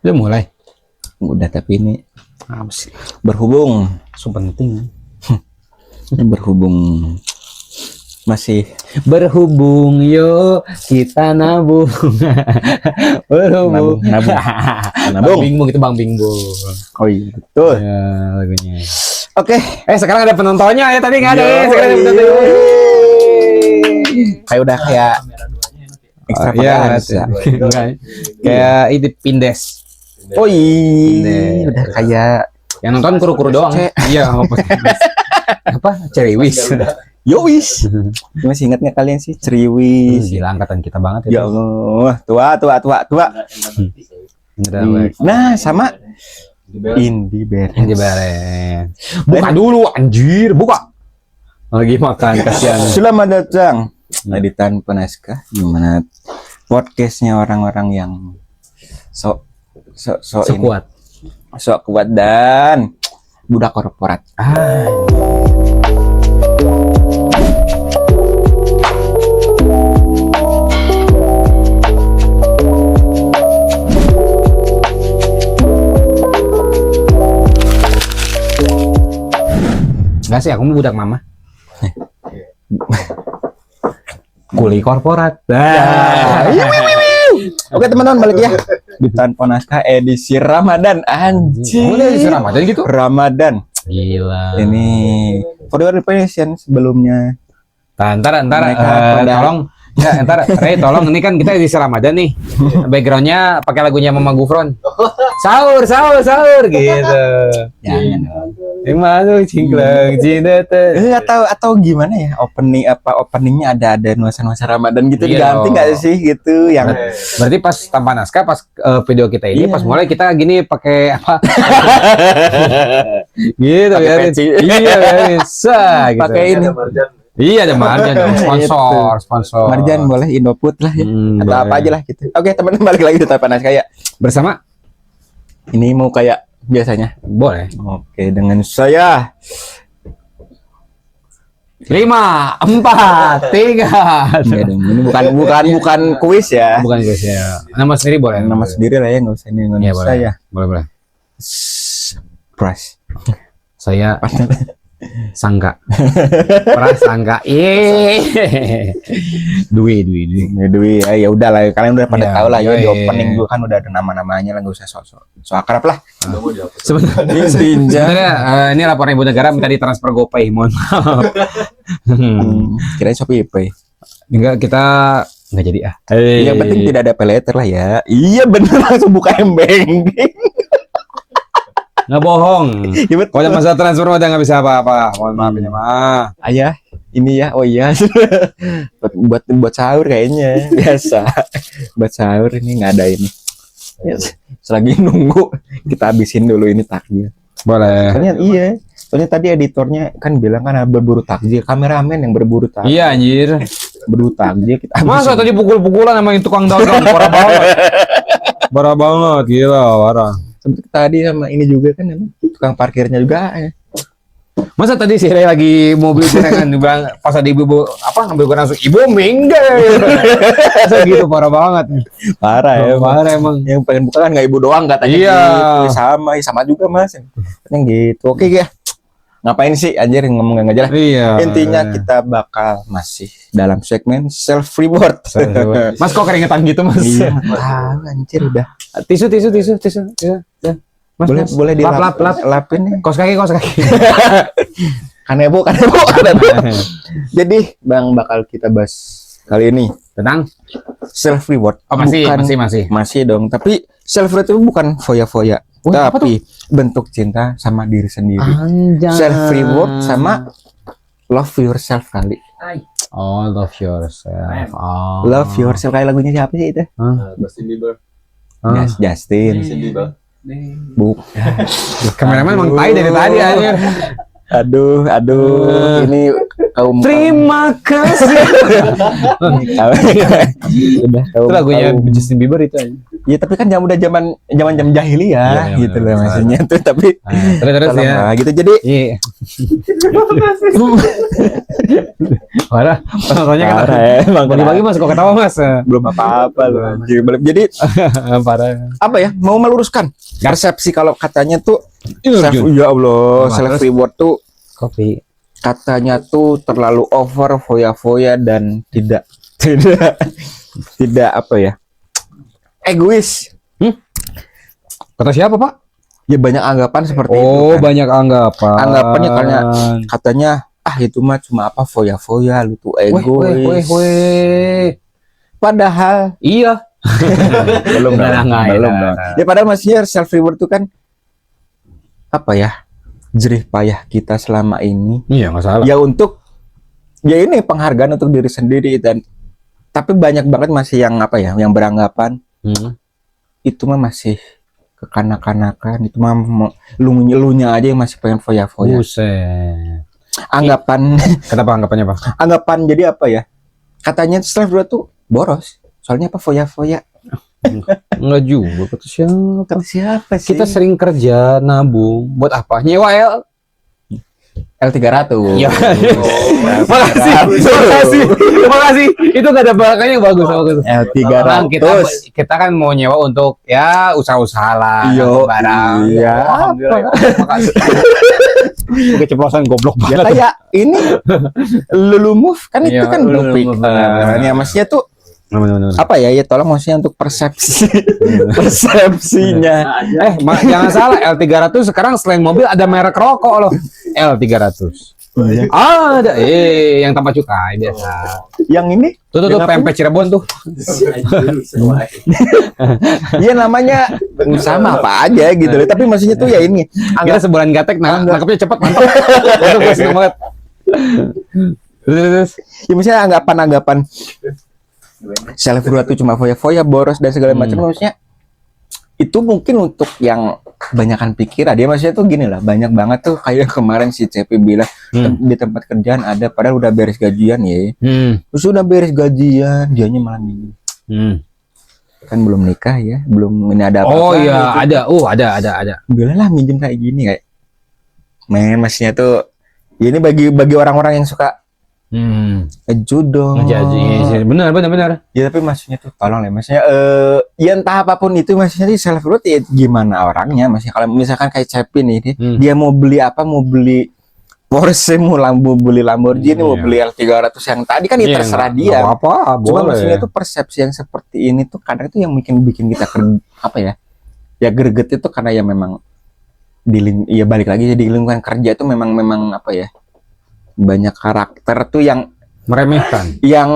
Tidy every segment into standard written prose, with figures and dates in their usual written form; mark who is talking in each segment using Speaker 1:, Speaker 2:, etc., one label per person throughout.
Speaker 1: Udah mulai.
Speaker 2: Udah, tapi ini
Speaker 1: Apa sih?
Speaker 2: berhubung
Speaker 1: Penting.
Speaker 2: berhubung masih
Speaker 1: Berhubung yuk kita nabung. Berhubung.
Speaker 2: nabung.
Speaker 1: Bang Bingbong itu Bang Bingbong.
Speaker 2: Oh iya betul.
Speaker 1: Ya, lagunya.
Speaker 2: Oke.
Speaker 1: Sekarang ada penontonnya ya, tadi nggak ada ya.
Speaker 2: Yoi.
Speaker 1: Sekarang ada penontonnya.
Speaker 2: Kayak udah kayak ekstravaganza.
Speaker 1: Enggak. Kayak itu Pindes.
Speaker 2: Oh iya, udah kayak
Speaker 1: Yang nonton kuru-kuru doang. Iya, apa? Ceriwis.
Speaker 2: Yowis. Masih ingat nggak kalian sih Ceriwis?
Speaker 1: Gila angkatan kita banget itu.
Speaker 2: Ya Allah, tua. Nah, sama Indi Beren.
Speaker 1: Yang dibaren. Buka dulu anjir, buka. Lagi makan kasihan.
Speaker 2: Selamat datang di Tanpa Naskah, gimana podcastnya orang-orang yang sok kuat dan budak korporat.
Speaker 1: Enggak sih, aku mau budak mama. Kuli korporat.
Speaker 2: Oke teman-teman, balik ya di Tanpa Naskah edisi Ramadan. Anjir.
Speaker 1: Udah di Ramadan gitu?
Speaker 2: Ramadan.
Speaker 1: Gila.
Speaker 2: Ini for your information sebelumnya.
Speaker 1: Ntar,
Speaker 2: Mereka pada-
Speaker 1: tolong. Ya, ntar, Ray, tolong. Ini kan kita di Ramadan nih. Backgroundnya pakai lagunya Mama Gufron. Sahur gitu.
Speaker 2: Jangan.
Speaker 1: Masuk cingkleng cinta.
Speaker 2: Atau gimana ya, openingnya ada nuansa Ramadan gitu,
Speaker 1: Iya
Speaker 2: diganti
Speaker 1: dong.
Speaker 2: nggak sih gitu yang
Speaker 1: Berarti pas Tanpa Naskah, pas video kita ini,
Speaker 2: Iya.
Speaker 1: pas mulai kita gini pakai apa? Gitu
Speaker 2: Pakai
Speaker 1: ya.
Speaker 2: peci.
Speaker 1: Iya, bisa gitu.
Speaker 2: pakai ini
Speaker 1: Iya, ada marjan dong. Sponsor.
Speaker 2: Marjan boleh, Indofood lah ya, atau
Speaker 1: boleh.
Speaker 2: apa aja lah gitu. Oke teman-teman, balik lagi di Tanpa Naskah ya.
Speaker 1: Bersama
Speaker 2: Ini mau kayak biasanya.
Speaker 1: boleh.
Speaker 2: Oke, dengan saya
Speaker 1: 5, 4, 3.
Speaker 2: Enggak dong, ini bukan kuis ya.
Speaker 1: Bukan guys ya. Nama sendiri boleh.
Speaker 2: Nama sendiri lah ya, nggak usah ini
Speaker 1: Iya,
Speaker 2: Indonesia
Speaker 1: boleh.
Speaker 2: ya.
Speaker 1: Boleh.
Speaker 2: Price.
Speaker 1: Saya Sangka. Prasangka. Dwi.
Speaker 2: Dwi ya udah lah, kalian udah pada
Speaker 1: Iya,
Speaker 2: tahu lah ya, di
Speaker 1: iya.
Speaker 2: opening juga kan udah ada nama-namanya lah, nggak usah so akrab lah.
Speaker 1: Sebenarnya
Speaker 2: Intinya
Speaker 1: ini laporan Ibu Negara minta ditransfer GoPay, mohon maaf.
Speaker 2: kirain Shopee Pay.
Speaker 1: Enggak, kita enggak jadi ah.
Speaker 2: Yang penting tidak ada pay later lah ya. Iya bener, langsung buka M-Banking.
Speaker 1: Nggak bohong.
Speaker 2: Iya betul.
Speaker 1: Kalau masalah transfer udah nggak bisa apa-apa. Mohon maaf ini mah.
Speaker 2: Ayah, ini ya, oh iya. buat sahur kayaknya biasa. Buat sahur ini nggak ada ini. Yes. Selagi nunggu kita habisin dulu ini takjil.
Speaker 1: Boleh.
Speaker 2: Soalnya tadi editornya kan bilang kan berburu takjil, kameramen yang berburu takjil.
Speaker 1: Iya anjir.
Speaker 2: Berburu takjil kita
Speaker 1: Masa
Speaker 2: habisin.
Speaker 1: tadi pukul-pukulan sama yang tukang dagang parah banget. Parah banget, gila, parah.
Speaker 2: Sempet tadi sama ini juga kan tukang parkirnya juga.
Speaker 1: Masa tadi si Ray lagi mau beli gorengan dibilang pas ada ibu apa ngambil gorengan langsung ibu minggir. Masa gitu parah banget.
Speaker 2: Parah ya.
Speaker 1: Parah emang.
Speaker 2: Yang pengen buka kan nggak ibu doang katanya.
Speaker 1: Iya.
Speaker 2: Gitu. Sama juga mas. Yang gitu. Oke ya. Ngapain sih anjir ngomong aja lah.
Speaker 1: Iya.
Speaker 2: Intinya kita bakal masih dalam segmen self reward.
Speaker 1: Mas kok keringetan gitu mas?
Speaker 2: Iya. Tahu anjir udah.
Speaker 1: Tisu. Ya. Mas,
Speaker 2: Boleh
Speaker 1: lap.
Speaker 2: lapin nih.
Speaker 1: Kos kaki.
Speaker 2: Kanebo. Jadi Bang bakal kita bahas kali ini
Speaker 1: Tenang.
Speaker 2: self reward.
Speaker 1: Oh, masih.
Speaker 2: Dong. Tapi self reward itu bukan foya-foya.
Speaker 1: Apa
Speaker 2: Tapi bentuk cinta sama diri sendiri.
Speaker 1: Anjay.
Speaker 2: Self reward sama love yourself kali.
Speaker 1: Oh, love yourself. Oh.
Speaker 2: Love yourself kayak lagunya siapa sih itu?
Speaker 3: Justin Bieber.
Speaker 2: Justin. Bu.
Speaker 1: Kameramen emang tai dari tadi anjir.
Speaker 2: Aduh, ini kaum
Speaker 1: Terima kasih.
Speaker 2: udah
Speaker 1: Itu lagunya Justin Bieber itu aja.
Speaker 2: Ya tapi kan udah zaman jahiliyah
Speaker 1: Iya,
Speaker 2: gitu
Speaker 1: bener.
Speaker 2: loh maksudnya tuh, tapi
Speaker 1: Terus
Speaker 2: tolong
Speaker 1: ya.
Speaker 2: lah, gitu. Jadi
Speaker 1: Iya. Parah. Penontonnya kata.
Speaker 2: Parah, emang
Speaker 1: Bagi-bagi Mas kok ketawa Mas.
Speaker 2: belum apa-apa loh. Jadi
Speaker 1: Parah.
Speaker 2: apa ya? Mau meluruskan persepsi kalau katanya tuh
Speaker 1: Iya,
Speaker 2: self,
Speaker 1: Jun.
Speaker 2: ya Allah,
Speaker 1: Apa,
Speaker 2: self
Speaker 1: terus?
Speaker 2: reward tuh
Speaker 1: Kopi.
Speaker 2: katanya tuh terlalu over, foya-foya dan tidak apa ya? Egois.
Speaker 1: Kata siapa, Pak?
Speaker 2: Ya banyak anggapan seperti itu
Speaker 1: Oh,
Speaker 2: kan.
Speaker 1: banyak anggapan.
Speaker 2: Anggapannya karena katanya itu mah cuma apa foya-foya, lu tuh egois. Padahal
Speaker 1: Iya.
Speaker 2: belum
Speaker 1: Enggak,
Speaker 2: dong,
Speaker 1: enggak,
Speaker 2: belum
Speaker 1: enggak.
Speaker 2: dong. Ya padahal maksudnya self reward tuh kan apa ya? Jerih payah kita selama ini.
Speaker 1: Iya, nggak salah.
Speaker 2: Ya untuk ya ini penghargaan untuk diri sendiri dan tapi banyak banget masih yang apa ya? Yang beranggapan itu mah masih kekanak-kanakan, itu mah lunya aja yang masih pengen foya-foya.
Speaker 1: Buset.
Speaker 2: Anggapan
Speaker 1: Kenapa anggapannya, Pak?
Speaker 2: anggapan jadi apa ya? Katanya self reward tuh boros. Soalnya apa foya-foya?
Speaker 1: Enggak juga, kata siapa?
Speaker 2: Kata siapa sih?
Speaker 1: Kita sering kerja, nabung. Buat apa? Nyewa
Speaker 2: L300.
Speaker 1: Iya. Makasih. Itu gak ada belakangnya yang bagus. Bang,
Speaker 2: L300.
Speaker 1: kita kan mau nyewa untuk ya usaha-usaha lah,
Speaker 2: Yo,
Speaker 1: barang.
Speaker 2: iya.
Speaker 1: Alhamdulillah. Makasih. Keceplosan goblok
Speaker 2: Ya
Speaker 1: banget.
Speaker 2: kayak ini Lulu Move kan itu
Speaker 1: Iya,
Speaker 2: kan
Speaker 1: Lulu
Speaker 2: topik.
Speaker 1: Move, benar.
Speaker 2: Ya maksudnya tuh
Speaker 1: Benar.
Speaker 2: apa ya? Ya tolong maksudnya untuk persepsinya.
Speaker 1: Jangan salah, L300 sekarang selain mobil ada merek rokok loh. L300. Ada, yang tanpa cukai biasa.
Speaker 2: Yang ini
Speaker 1: Tuh
Speaker 2: yang apa?
Speaker 1: pempek Cirebon tuh.
Speaker 2: Iya namanya usaha mah apa aja gitu loh. Tapi maksudnya tuh ya ini
Speaker 1: Kita sebulan gatek, nangkepnya cepet, mantap. Itu gue seneng banget. Terus,
Speaker 2: ya maksudnya anggapan self reward itu cuma foya-foya, boros dan segala macam. Maksudnya itu mungkin untuk yang kebanyakan pikiran. Dia maksudnya tuh gini lah, banyak banget tuh kayak kemarin si CP bilang di tempat kerjaan ada, padahal udah beres gajian ya. Terus udah beres gajian, dianya malah minjem. Kan belum nikah ya, belum ini ada apa-apa.
Speaker 1: Oh iya,
Speaker 2: gitu.
Speaker 1: ada.
Speaker 2: Bilang lah minjem kayak gini kayak. Men, maksudnya tuh ya ini bagi orang-orang yang suka judo.
Speaker 1: Jadi benar.
Speaker 2: Ya tapi maksudnya tuh tolong lah, maksudnya ya entah apapun itu maksudnya di self reward ya gimana orangnya. Maksudnya kalau misalkan kayak Cepi nih, dia mau beli apa, mau beli Porsche, mau beli Lamborghini, mau beli L300 yang tadi kan ya terserah dia.
Speaker 1: Apa,
Speaker 2: Cuma
Speaker 1: boleh.
Speaker 2: maksudnya tuh persepsi yang seperti ini tuh kadang tuh yang bikin kita apa ya? Ya greget itu karena ya memang ya balik lagi di lingkungan kerja itu memang apa ya? Banyak karakter tuh yang
Speaker 1: Meremehkan.
Speaker 2: yang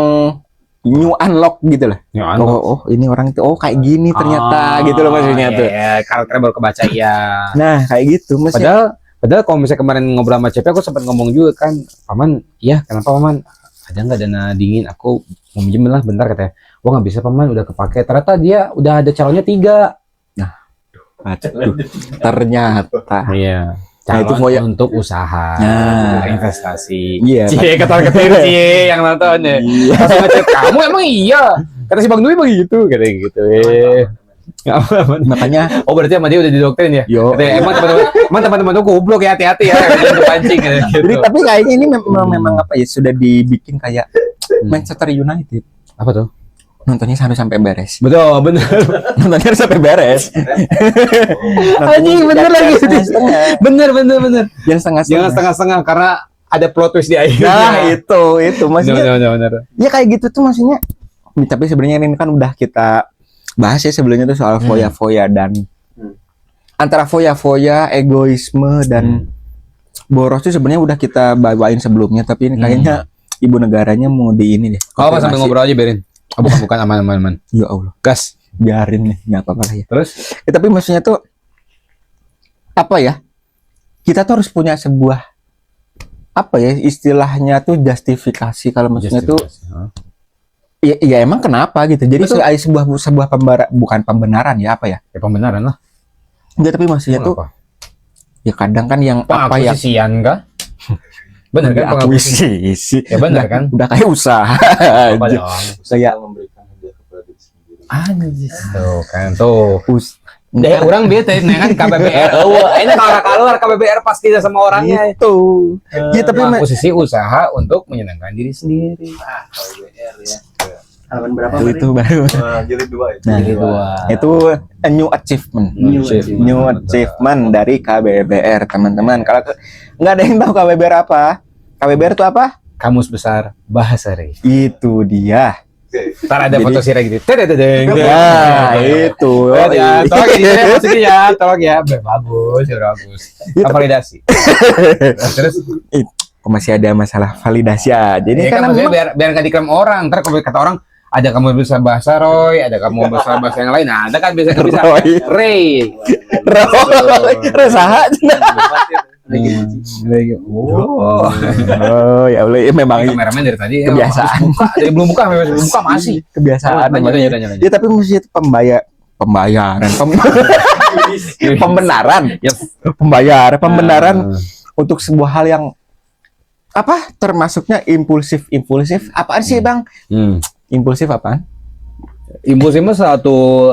Speaker 2: new unlock gitu lah.
Speaker 1: Ya,
Speaker 2: Oh, ini orang itu kayak gini ternyata gitu loh maksudnya tuh.
Speaker 1: Ya, karakternya baru kebaca ya.
Speaker 2: Nah, kayak gitu maksudnya.
Speaker 1: Padahal kalau misalnya kemarin ngobrol sama CP, aku sempat ngomong juga kan, Paman, iya kenapa Paman? Ada nggak dana dingin? Aku mau minjem lah bentar katanya. Wah nggak bisa Paman, udah kepake. Ternyata dia udah ada calonnya 3.
Speaker 2: Aduh, ternyata.
Speaker 1: Iya.
Speaker 2: Nah, itu
Speaker 1: Calon untuk usaha, investasi.
Speaker 2: Iya.
Speaker 1: Cie, ketawa-ketiru cie yang nonton ya. Pas ngechat kamu emang iya. Kata si Bang Dwi begitu, katanya gitu.
Speaker 2: Makanya
Speaker 1: Oh berarti sama dia udah didoktrin ya?
Speaker 2: Yo.
Speaker 1: Katanya, emang teman-teman tuh goblok ya, hati-hati ya. Jangan pancing gitu.
Speaker 2: jadi tapi kayaknya ini memang apa ya sudah dibikin kayak Manchester United.
Speaker 1: Apa tuh?
Speaker 2: Nontonnya sampai beres.
Speaker 1: Betul, bener.
Speaker 2: Nontonnya sampai beres.
Speaker 1: Anjing bener lagi. Bener.
Speaker 2: Yang
Speaker 1: Jangan setengah-setengah karena ada plot twist di akhir.
Speaker 2: Nah, itu maksudnya.
Speaker 1: Bener.
Speaker 2: Ya kayak gitu tuh maksudnya. Tapi sebenarnya ini kan udah kita bahas ya sebelumnya tuh soal foya-foya dan antara foya-foya, egoisme dan boros tuh sebenarnya udah kita bawain sebelumnya, tapi ini kayaknya ibu negaranya mau di ini deh.
Speaker 1: Oh, pas sampai ngobrol aja biarin. Oh, bukan aman.
Speaker 2: Ya Allah,
Speaker 1: Gas.
Speaker 2: biarin nih, nggak apa-apa lah ya.
Speaker 1: Terus?
Speaker 2: Tapi maksudnya tuh apa ya? Kita tuh harus punya sebuah apa ya istilahnya tuh justifikasi kalau maksudnya tuh ya emang kenapa gitu. Jadi sebuah bukan pembenaran ya apa ya?
Speaker 1: Ya pembenaran lah.
Speaker 2: Enggak, tapi maksudnya tuh ya kadang kan yang apa ya?
Speaker 1: Pengakuisian kah? Bener kan
Speaker 2: Akuisisi.
Speaker 1: Ya bener kan?
Speaker 2: Udah kayak usaha.
Speaker 1: Apa dong?
Speaker 2: Saya
Speaker 3: memberikan hadiah kepada diri sendiri.
Speaker 1: Anjir. Tuh kan tuh. Deh orang bete kan KBBR. Ini kalau keluar KBBR pasti tidak sama orangnya.
Speaker 2: Gitu. Ya tapi
Speaker 1: posisi usaha untuk menyenangkan diri sendiri.
Speaker 3: KBBR ya. Halaman berapa?
Speaker 2: itu baru.
Speaker 3: Jilid 2 itu.
Speaker 2: Nah, itu a new achievement. New achievement dari KBBR, teman-teman. Kalau nggak ada yang tahu KBBR apa? KBBR itu apa?
Speaker 1: Kamus Besar Bahasa Re.
Speaker 2: Itu dia.
Speaker 1: Ntar ada foto Sira gitu. Tedededeng.
Speaker 2: Nah, itu.
Speaker 1: Ya, tolong ya, maksudnya ya, tolong ya. Bagus, ya bagus. Validasi. Terus
Speaker 2: Kok masih ada masalah validasi aja. Jadi
Speaker 1: kan
Speaker 2: kan
Speaker 1: maksudnya biar nggak diklaim orang. Ntar kalau kata orang ada kamu bisa bahasa Roy, ada kamu bisa bahasa yang lain. Nah, ada kan bisa
Speaker 2: Roy.
Speaker 1: Ray.
Speaker 2: Resaha.
Speaker 1: Oh,
Speaker 2: ya Allah, ya memang
Speaker 1: kameramen dari tadi
Speaker 2: kebiasaan.
Speaker 1: Dari belum buka masih
Speaker 2: Kebiasaan.
Speaker 1: Lanjut.
Speaker 2: Ya tapi mesti itu pembayaran, pembenaran, pembenaran untuk sebuah hal yang apa termasuknya impulsif. Apaan sih Bang? Impulsif apaan?
Speaker 1: Impulsif mah suatu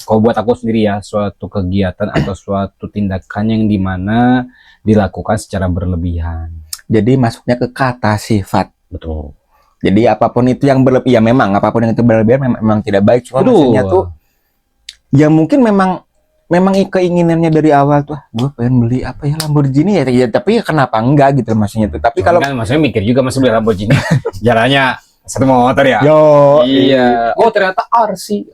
Speaker 1: kalau buat aku sendiri ya, suatu kegiatan atau suatu tindakan yang dimana dilakukan secara berlebihan.
Speaker 2: Jadi masuknya ke kata sifat.
Speaker 1: Betul.
Speaker 2: Jadi apapun itu yang berlebihan, ya memang apapun yang itu berlebihan memang tidak baik. Cuma maksudnya tuh ya mungkin memang keinginannya dari awal tuh, gue pengen beli apa ya Lamborghini ya, tapi ya kenapa enggak gitu maksudnya tuh. Tapi kalau
Speaker 1: kan maksudnya mikir juga masuk beli Lamborghini, jalannya satu motor ya. Iya. Oh ternyata RC.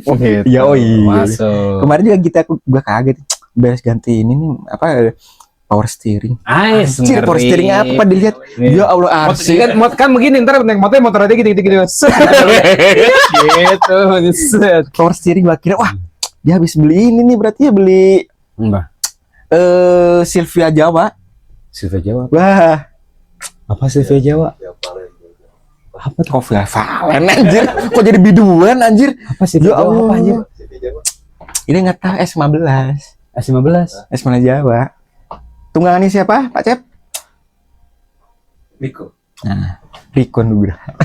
Speaker 1: Oh gitu.
Speaker 2: Ya iya.
Speaker 1: Masuk.
Speaker 2: Kemarin juga gue kaget, beres ganti ini nih apa power steering. Anjir, power steering apa dilihat? Ya Allah RC.
Speaker 1: Kan begini ntar naik motor aja gitu. Gitu.
Speaker 2: Power steering gua kira wah dia habis beli ini nih berarti ya beli Silvia Jawa. Wah.
Speaker 1: Apa Silvia Jawa?
Speaker 2: Apa tuh? Valen anjir. Kok jadi biduan anjir?
Speaker 1: Apa sih? Ya Allah, apa anjir?
Speaker 2: Ini enggak tahu S15. S15 Jawa. Tunggangannya siapa, Pak Cep?
Speaker 3: Riko.
Speaker 2: Nah, Riko Nugraha.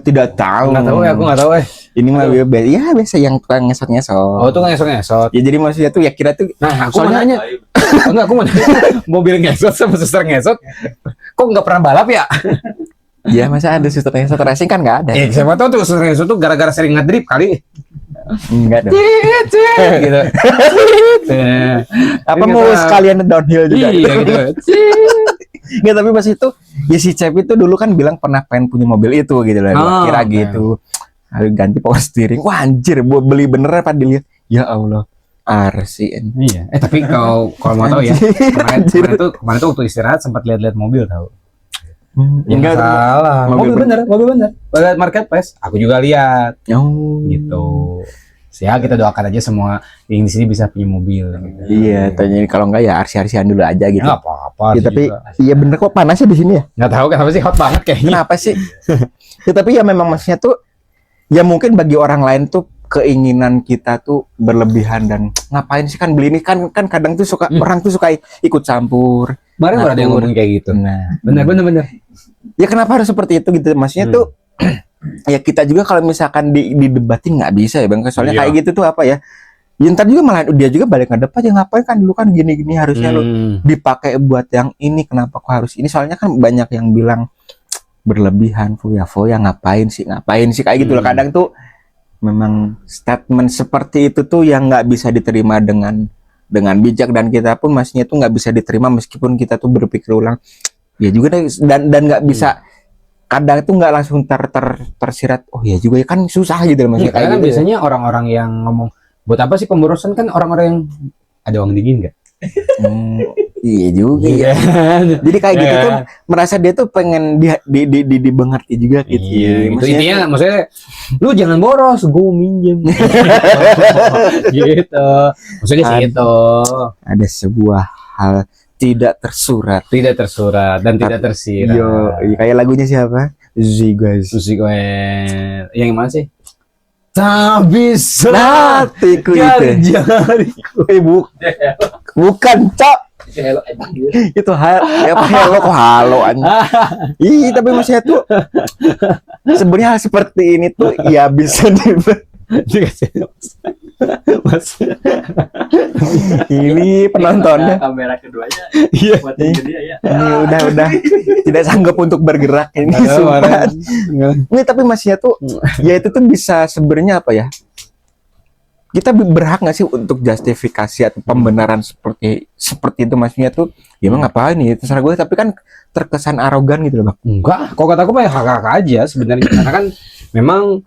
Speaker 2: Tidak tahu.
Speaker 1: Enggak tahu ya, aku enggak tahu
Speaker 2: Ini mah biasa yang tukang ngesot-ngesot.
Speaker 1: Oh, tukang ngesot-ngesot.
Speaker 2: Ya jadi maksudnya tuh ya kira tuh
Speaker 1: aku soalnya aku mau nanya mobil ngesot sama suster ngesot. Kok enggak pernah balap ya?
Speaker 2: Iya, masa ada suster ngesot racing kan enggak ada.
Speaker 1: Siapa tahu tuh suster ngesot tuh gara-gara sering ngedrip kali.
Speaker 2: Enggak dong.
Speaker 1: Gitu.
Speaker 2: Apa mau sekalian downhill juga?
Speaker 1: Iya gitu.
Speaker 2: Nggak, tapi pas itu ya si Cep itu dulu kan bilang pernah pengen punya mobil itu gitu lah. Kira gitu. Ganti power steering. Wah anjir, beli bener apa dilihat? Ya Allah. RCN.
Speaker 1: Iya. Tapi kalau mau tahu ya, kemarin tuh waktu istirahat sempat lihat-lihat mobil tahu.
Speaker 2: Enggak
Speaker 1: salah. Mobil bener. Pada marketplace. Aku juga lihat. Gitu. Ya kita doakan aja semua yang di sini bisa punya mobil. Gitu.
Speaker 2: Iya, tanya kalau enggak ya arsi-arsian dulu aja gitu.
Speaker 1: Enggak apa-apa.
Speaker 2: Ya, tapi iya bener kok panasnya di sini ya.
Speaker 1: Enggak tahu kenapa sih hot banget kayaknya.
Speaker 2: Kenapa sih? Ya tapi ya memang maksudnya tuh ya mungkin bagi orang lain tuh keinginan kita tuh berlebihan dan ngapain sih kan beli ini kan kadang tuh suka orang tuh suka ikut campur.
Speaker 1: Kemarin ada yang ngomong kayak gitu.
Speaker 2: Nah,
Speaker 1: benar.
Speaker 2: Ya kenapa harus seperti itu gitu? Maksudnya tuh ya kita juga kalau misalkan didebatin nggak bisa ya Bang. Soalnya kayak gitu tuh apa ya? Ya ntar juga malah dia juga balik ngedebat ya ngapain kan dulu kan gini-gini harusnya lo dipakai buat yang ini kenapa kok harus ini? Soalnya kan banyak yang bilang berlebihan foya ngapain sih kayak gitu loh. Kadang tuh memang statement seperti itu tuh yang nggak bisa diterima dengan bijak dan kita pun maksudnya tuh nggak bisa diterima meskipun kita tuh berpikir ulang ya juga dan nggak bisa kadang tuh nggak langsung tersirat oh ya juga ya kan susah gitu loh maksudnya
Speaker 1: kayak kan
Speaker 2: gitu
Speaker 1: biasanya orang-orang yang ngomong buat apa sih pemborosan kan orang-orang yang ada uang dingin nggak?
Speaker 2: Iya juga ya. Jadi kayak gitu tuh merasa dia tuh pengen dimengerti juga gitu.
Speaker 1: Iya, maksudnya lu jangan boros, gue minjem. Gitu. Maksudnya sih itu.
Speaker 2: Ada sebuah hal tidak tersurat
Speaker 1: dan tidak tersirat.
Speaker 2: Yo, kayak lagunya siapa? Zigaz.
Speaker 1: Yang mana sih? Tak bisa
Speaker 2: hatiku itu. Bukan, Cok. Itu halo kok halo tapi maksudnya tuh sebenarnya hal seperti ini tuh ya bisa
Speaker 1: Dikasih mas.
Speaker 2: Ini penontonnya.
Speaker 3: Kamera keduanya
Speaker 1: Iya.
Speaker 3: buat dia ya.
Speaker 2: Ini udah tidak sanggup untuk bergerak ini sumpah. Ini tapi masnya tuh ya itu tuh bisa sebenarnya apa ya? Kita berhak nggak sih untuk justifikasi atau pembenaran seperti itu maksudnya tuh ya emang ngapain nih terserah gue tapi kan terkesan arogan gitu loh bang.
Speaker 1: Enggak, kalau kata aku mah hak-hak aja sebenarnya karena kan memang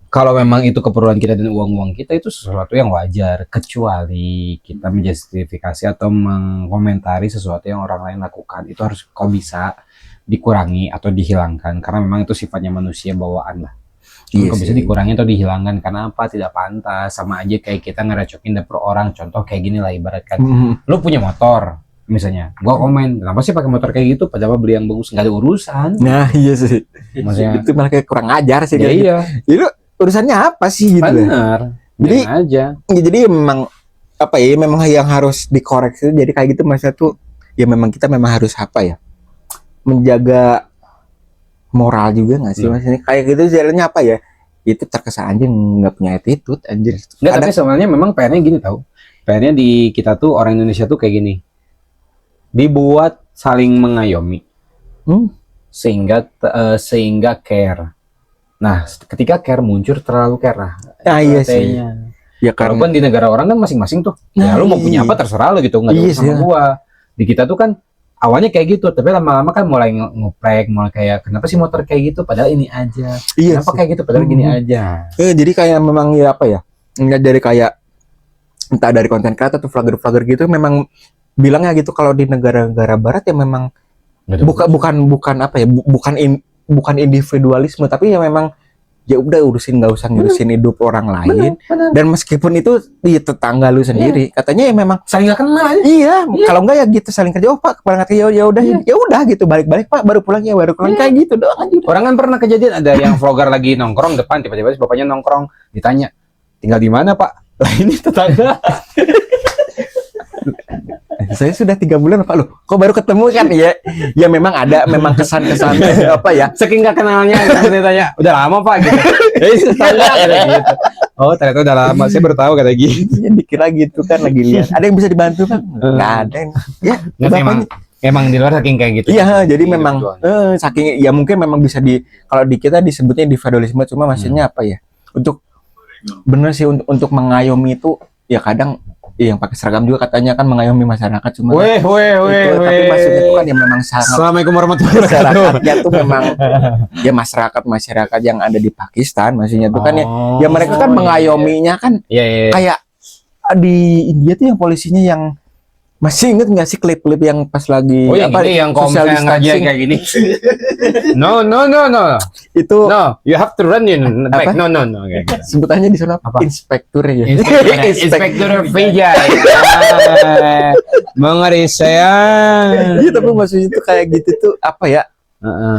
Speaker 1: kalau memang itu keperluan kita dan uang-uang kita itu sesuatu yang wajar kecuali kita menjustifikasi atau mengomentari sesuatu yang orang lain lakukan itu harus kau bisa dikurangi atau dihilangkan karena memang itu sifatnya manusia bawaan lah.
Speaker 2: Iya
Speaker 1: Kok bisa
Speaker 2: sih.
Speaker 1: dikurangi atau dihilangkan karena apa tidak pantas sama aja kayak kita ngerecokin dapur orang contoh kayak gini lah ibaratkan lu punya motor misalnya gua komen kenapa sih pakai motor kayak gitu padahal beli yang bagus nggak ada urusan
Speaker 2: Nah iya sih.
Speaker 1: maksudnya
Speaker 2: Itu malah kayak kurang ajar sih.
Speaker 1: ya
Speaker 2: kayak gitu.
Speaker 1: iya
Speaker 2: Ya, lu urusannya apa sih gitu?
Speaker 1: benar
Speaker 2: Jadi
Speaker 1: Biarin aja
Speaker 2: ya, jadi memang apa ya memang yang harus dikoreksi jadi kayak gitu maksudnya tuh ya memang kita memang harus apa ya menjaga moral juga nggak sih maksudnya kayak gitu jalannya apa ya itu terkesan anjing nggak punya attitude anjir.
Speaker 1: nggak
Speaker 2: Ada-
Speaker 1: tapi sebenarnya memang PR-nya gini tau PR-nya di kita tuh orang Indonesia tuh kayak gini dibuat saling mengayomi
Speaker 2: Hmm.
Speaker 1: sehingga care nah ketika care muncul terlalu care lah
Speaker 2: Ah, iya sih.
Speaker 1: katanya.
Speaker 2: Ya karena
Speaker 1: Walaupun di negara orang kan masing-masing tuh.
Speaker 2: Nah,
Speaker 1: Ya lu mau punya
Speaker 2: iya.
Speaker 1: apa terserah lu gitu, nggak ada
Speaker 2: Iya
Speaker 1: urusan
Speaker 2: sih,
Speaker 1: sama
Speaker 2: ya.
Speaker 1: gua. Di kita tuh kan awalnya kayak gitu, tapi lama-lama kan mulai ngoprek, mulai kayak kenapa sih motor kayak gitu padahal ini aja.
Speaker 2: iya
Speaker 1: Kenapa
Speaker 2: sih.
Speaker 1: kayak gitu padahal gini
Speaker 2: Hmm.
Speaker 1: aja.
Speaker 2: Jadi kayak memang ya apa ya nggak dari kayak entah dari konten kreator atau vlogger-vlogger gitu memang bilangnya gitu kalau di negara-negara barat ya memang
Speaker 1: Nggak ada
Speaker 2: bukan apa ya bukan individualisme tapi ya memang ya udah nggak usah ngurusin hidup orang lain
Speaker 1: Benar.
Speaker 2: dan meskipun itu di tetangga lu sendiri katanya ya memang
Speaker 1: Saling nggak kenal aja.
Speaker 2: iya
Speaker 1: Iya.
Speaker 2: kalau enggak ya gitu saling kerja oh pak kepala kerja ya udah
Speaker 1: Iya.
Speaker 2: ya udah gitu balik-balik pak baru pulang
Speaker 1: Iya.
Speaker 2: kayak gitu doang anjir.
Speaker 1: Orang kan pernah kejadian ada yang vlogger lagi nongkrong depan tiba-tiba si bapaknya nongkrong ditanya tinggal di mana pak? Lah ini tetangga.
Speaker 2: Saya sudah 3 bulan pak loh kok baru ketemu kan ya memang ada memang kesan-kesan apa ya
Speaker 1: Saking nggak kenalnya dia tanya udah lama pak gitu. Ini tetangga kata gitu. Oh ternyata udah lama saya baru tahu kata gitu.
Speaker 2: ya, dikira gitu kan lagi lihat ada yang bisa dibantu kan nggak ada ya
Speaker 1: Nggak sih,
Speaker 2: bapaknya
Speaker 1: emang di luar saking kayak gitu.
Speaker 2: iya jadi
Speaker 1: Iya,
Speaker 2: memang
Speaker 1: betul.
Speaker 2: saking ya mungkin memang bisa kalau di kita disebutnya individualisme cuma maksudnya apa ya untuk bener sih untuk mengayomi itu ya kadang yang pakai seragam juga katanya kan mengayomi masyarakat cuma
Speaker 1: Weh,
Speaker 2: tapi maksudnya itu kan ya memang sangat
Speaker 1: Assalamualaikum warahmatullahi wabarakatuh.
Speaker 2: masyarakatnya tuh memang ya masyarakat yang ada di Pakistan maksudnya tuh kan ya mereka kan mengayominya kan
Speaker 1: Iya, iya.
Speaker 2: kayak di India tuh yang polisinya yang masih inget nggak sih klip-klip yang pas lagi
Speaker 1: Oh yang ini yang kalau
Speaker 2: social
Speaker 1: misalnya ngaji
Speaker 2: distancing?
Speaker 1: kayak gini. No, no, no, no.
Speaker 2: Itu
Speaker 1: No, you have to run in back.
Speaker 2: Apa?
Speaker 1: No, no, no. Kayak gitu.
Speaker 2: sebutannya di sana
Speaker 1: Apa?
Speaker 2: inspektur ya
Speaker 1: Inspektur Vijay. Mengeri saya.
Speaker 2: Iya tapi maksudnya itu kayak gitu tuh apa ya